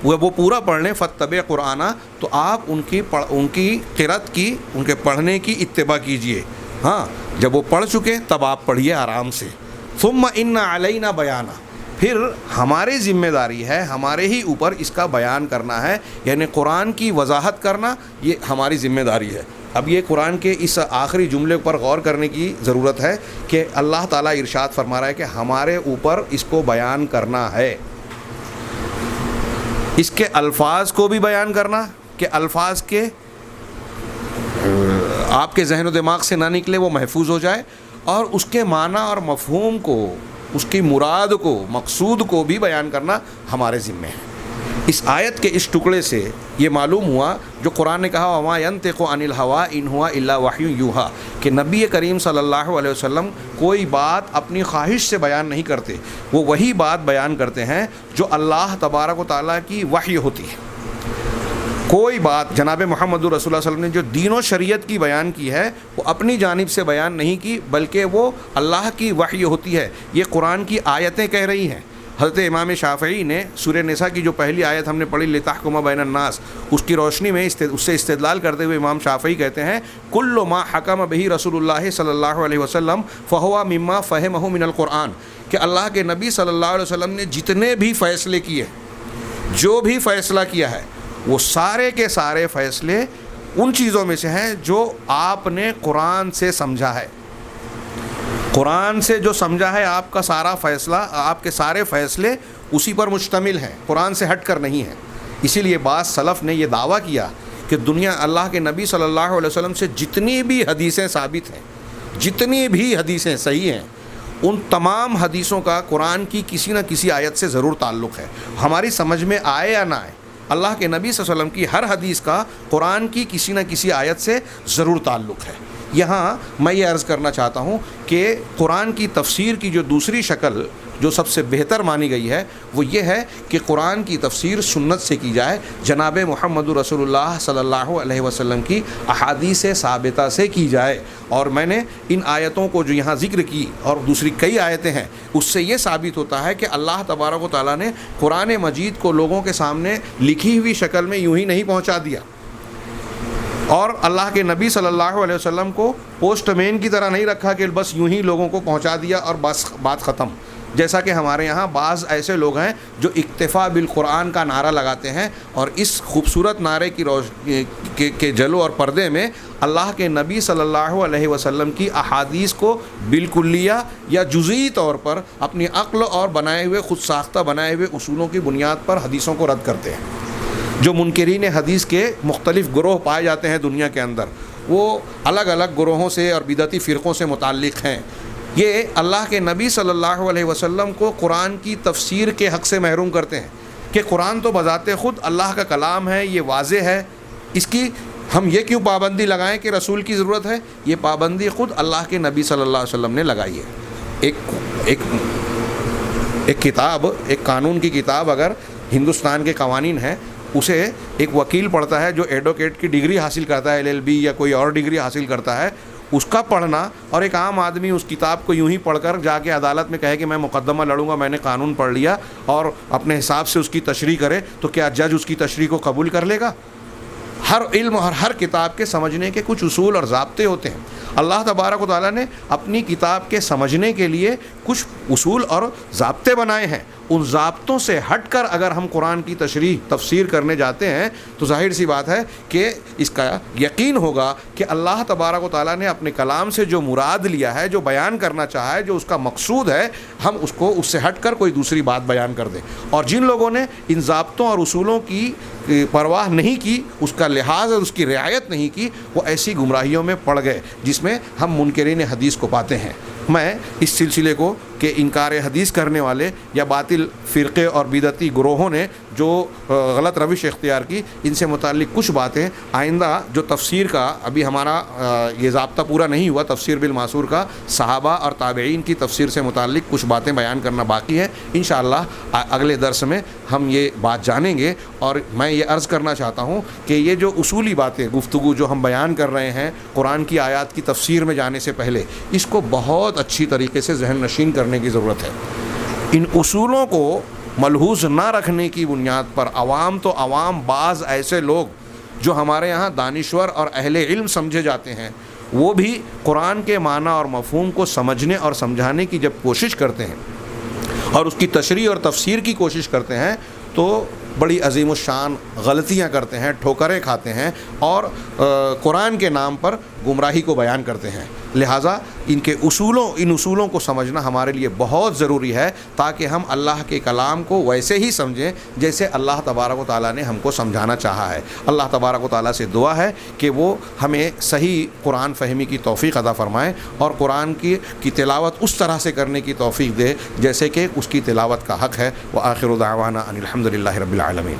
وہ پورا پڑھ لیں. فَاتَّبِعْ قُرْآنَهُ، تو آپ ان کی قرأت کی، ان کے پڑھنے کی اتباع کیجئے. ہاں جب وہ پڑھ چکے تب آپ پڑھیے آرام سے. ثم ان علینا بیانا، پھر ہماری ذمہ داری ہے، ہمارے ہی اوپر اس کا بیان کرنا ہے، یعنی قرآن کی وضاحت کرنا یہ ہماری ذمہ داری ہے. اب یہ قرآن کے اس آخری جملے پر غور کرنے کی ضرورت ہے کہ اللہ تعالیٰ ارشاد فرما رہا ہے کہ ہمارے اوپر اس کو بیان کرنا ہے. اس کے الفاظ کو بھی بیان کرنا کہ الفاظ کے آپ کے ذہن و دماغ سے نہ نکلے، وہ محفوظ ہو جائے، اور اس کے معنی اور مفہوم کو، اس کی مراد کو، مقصود کو بھی بیان کرنا ہمارے ذمے ہے. اس آیت کے اس ٹکڑے سے یہ معلوم ہوا جو قرآن نے کہا وَمَا يَنطِقُ عَنِ الْهَوَىٰ إِنْ هُوَ إِلَّا وَحْيٌ يُوحَىٰ، کہ نبی کریم صلی اللہ علیہ وسلم کوئی بات اپنی خواہش سے بیان نہیں کرتے، وہ وہی بات بیان کرتے ہیں جو اللہ تبارک و تعالیٰ کی وحی ہوتی ہے. کوئی بات جناب محمد رسول اللہ صلی اللہ علیہ وسلم نے جو دین و شریعت کی بیان کی ہے وہ اپنی جانب سے بیان نہیں کی بلکہ وہ اللہ کی وحی ہوتی ہے. یہ قرآن کی آیتیں کہہ رہی ہیں. حضرت امام شافعی نے سورہ نساء کی جو پہلی آیت ہم نے پڑھی لتحکم بین الناس، اس کی روشنی میں اس سے استدلال کرتے ہوئے امام شافعی کہتے ہیں کل ما حکم بہ رسول اللہ صلی اللہ علیہ وسلم فہو مما فہمہ من القرآن، کہ اللہ کے نبی صلی اللہ علیہ وسلم نے جتنے بھی فیصلے کیے، جو بھی فیصلہ کیا ہے، وہ سارے کے سارے فیصلے ان چیزوں میں سے ہیں جو آپ نے قرآن سے سمجھا ہے. قرآن سے جو سمجھا ہے آپ کا سارا فیصلہ، آپ کے سارے فیصلے اسی پر مشتمل ہیں، قرآن سے ہٹ کر نہیں ہیں. اسی لیے بعض سلف نے یہ دعویٰ کیا کہ دنیا اللہ کے نبی صلی اللہ علیہ وسلم سے جتنی بھی حدیثیں ثابت ہیں، جتنی بھی حدیثیں صحیح ہیں، ان تمام حدیثوں کا قرآن کی کسی نہ کسی آیت سے ضرور تعلق ہے. ہماری سمجھ میں آئے یا نہ آئے، اللہ کے نبی صلی اللہ علیہ وسلم کی ہر حدیث کا قرآن کی کسی نہ کسی آیت سے ضرور تعلق ہے. یہاں میں یہ عرض کرنا چاہتا ہوں کہ قرآن کی تفسیر کی جو دوسری شکل جو سب سے بہتر مانی گئی ہے وہ یہ ہے کہ قرآن کی تفسیر سنت سے کی جائے، جناب محمد رسول اللہ صلی اللہ علیہ وسلم کی احادیث ثابتہ سے کی جائے. اور میں نے ان آیتوں کو جو یہاں ذکر کی اور دوسری کئی آیتیں ہیں، اس سے یہ ثابت ہوتا ہے کہ اللہ تبارک و تعالیٰ نے قرآن مجید کو لوگوں کے سامنے لکھی ہوئی شکل میں یوں ہی نہیں پہنچا دیا اور اللہ کے نبی صلی اللہ علیہ وسلم کو پوسٹ مین کی طرح نہیں رکھا کہ بس یوں ہی لوگوں کو پہنچا دیا اور بس بات ختم، جیسا کہ ہمارے یہاں بعض ایسے لوگ ہیں جو اکتفا بالقرآن کا نعرہ لگاتے ہیں، اور اس خوبصورت نعرے کے جلو اور پردے میں اللہ کے نبی صلی اللہ علیہ وسلم کی احادیث کو بالکلیہ یا جزئی طور پر اپنی عقل اور بنائے ہوئے خود ساختہ بنائے ہوئے اصولوں کی بنیاد پر حدیثوں کو رد کرتے ہیں۔ جو منکرین حدیث کے مختلف گروہ پائے جاتے ہیں دنیا کے اندر، وہ الگ الگ گروہوں سے اور بدعتی فرقوں سے متعلق ہیں۔ یہ اللہ کے نبی صلی اللہ علیہ وسلم کو قرآن کی تفسیر کے حق سے محروم کرتے ہیں کہ قرآن تو بذات خود اللہ کا کلام ہے، یہ واضح ہے، اس کی ہم یہ کیوں پابندی لگائیں کہ رسول کی ضرورت ہے؟ یہ پابندی خود اللہ کے نبی صلی اللہ علیہ وسلم نے لگائی ہے۔ ایک کتاب، ایک قانون کی کتاب اگر ہندوستان کے قوانین ہیں، اسے ایک وکیل پڑھتا ہے جو ایڈوکیٹ کی ڈگری حاصل کرتا ہے، LLB یا کوئی اور ڈگری حاصل کرتا ہے، اس کا پڑھنا، اور ایک عام آدمی اس کتاب کو یوں ہی پڑھ کر جا کے عدالت میں کہے کہ میں مقدمہ لڑوں گا، میں نے قانون پڑھ لیا، اور اپنے حساب سے اس کی تشریح کرے، تو کیا جج اس کی تشریح کو قبول کر لے گا؟ ہر علم اور ہر کتاب کے سمجھنے کے کچھ اصول اور ضابطے ہوتے ہیں۔ اللہ تبارک و تعالیٰ نے اپنی کتاب کے سمجھنے کے لیے کچھ اصول اور ضابطے بنائے ہیں۔ ان ضابطوں سے ہٹ کر اگر ہم قرآن کی تشریح تفسیر کرنے جاتے ہیں تو ظاہر سی بات ہے کہ اس کا یقین ہوگا کہ اللہ تبارک و تعالیٰ نے اپنے کلام سے جو مراد لیا ہے، جو بیان کرنا چاہا ہے، جو اس کا مقصود ہے، ہم اس کو اس سے ہٹ کر کوئی دوسری بات بیان کر دیں۔ اور جن لوگوں نے ان ضابطوں اور اصولوں کی پرواہ نہیں کی، اس کا لحاظ اور اس کی رعایت نہیں کی، وہ ایسی گمراہیوں میں پڑ گئے جس میں ہم منکرین حدیث کو پاتے ہیں۔ میں اس سلسلے کو کہ انکار حدیث کرنے والے یا باطل فرقے اور بدعتی گروہوں نے جو غلط روش اختیار کی، ان سے متعلق کچھ باتیں آئندہ جو تفسیر کا ابھی ہمارا یہ ضابطہ پورا نہیں ہوا، تفسیر بالمعصور کا، صحابہ اور تابعین کی تفسیر سے متعلق کچھ باتیں بیان کرنا باقی ہے۔ انشاءاللہ اگلے درس میں ہم یہ بات جانیں گے۔ اور میں یہ عرض کرنا چاہتا ہوں کہ یہ جو اصولی باتیں گفتگو جو ہم بیان کر رہے ہیں قرآن کی آیات کی تفسیر میں جانے سے پہلے، اس کو بہت اچھی طریقے سے ذہن نشین کرنے کی ضرورت ہے۔ ان اصولوں کو ملحوظ نہ رکھنے کی بنیاد پر عوام تو عوام، بعض ایسے لوگ جو ہمارے یہاں دانشور اور اہل علم سمجھے جاتے ہیں، وہ بھی قرآن کے معنی اور مفہوم کو سمجھنے اور سمجھانے کی جب کوشش کرتے ہیں اور اس کی تشریح اور تفسیر کی کوشش کرتے ہیں تو بڑی عظیم الشان غلطیاں کرتے ہیں، ٹھوکریں کھاتے ہیں، اور قرآن کے نام پر گمراہی کو بیان کرتے ہیں۔ لہٰذا ان اصولوں کو سمجھنا ہمارے لیے بہت ضروری ہے، تاکہ ہم اللہ کے کلام کو ویسے ہی سمجھیں جیسے اللہ تبارک و تعالیٰ نے ہم کو سمجھانا چاہا ہے۔ اللہ تبارک و تعالیٰ سے دعا ہے کہ وہ ہمیں صحیح قرآن فہمی کی توفیق عطا فرمائے، اور قرآن کی تلاوت اس طرح سے کرنے کی توفیق دے جیسے کہ اس کی تلاوت کا حق ہے۔ وآخر دعوانا ان الحمد للہ رب العالمین۔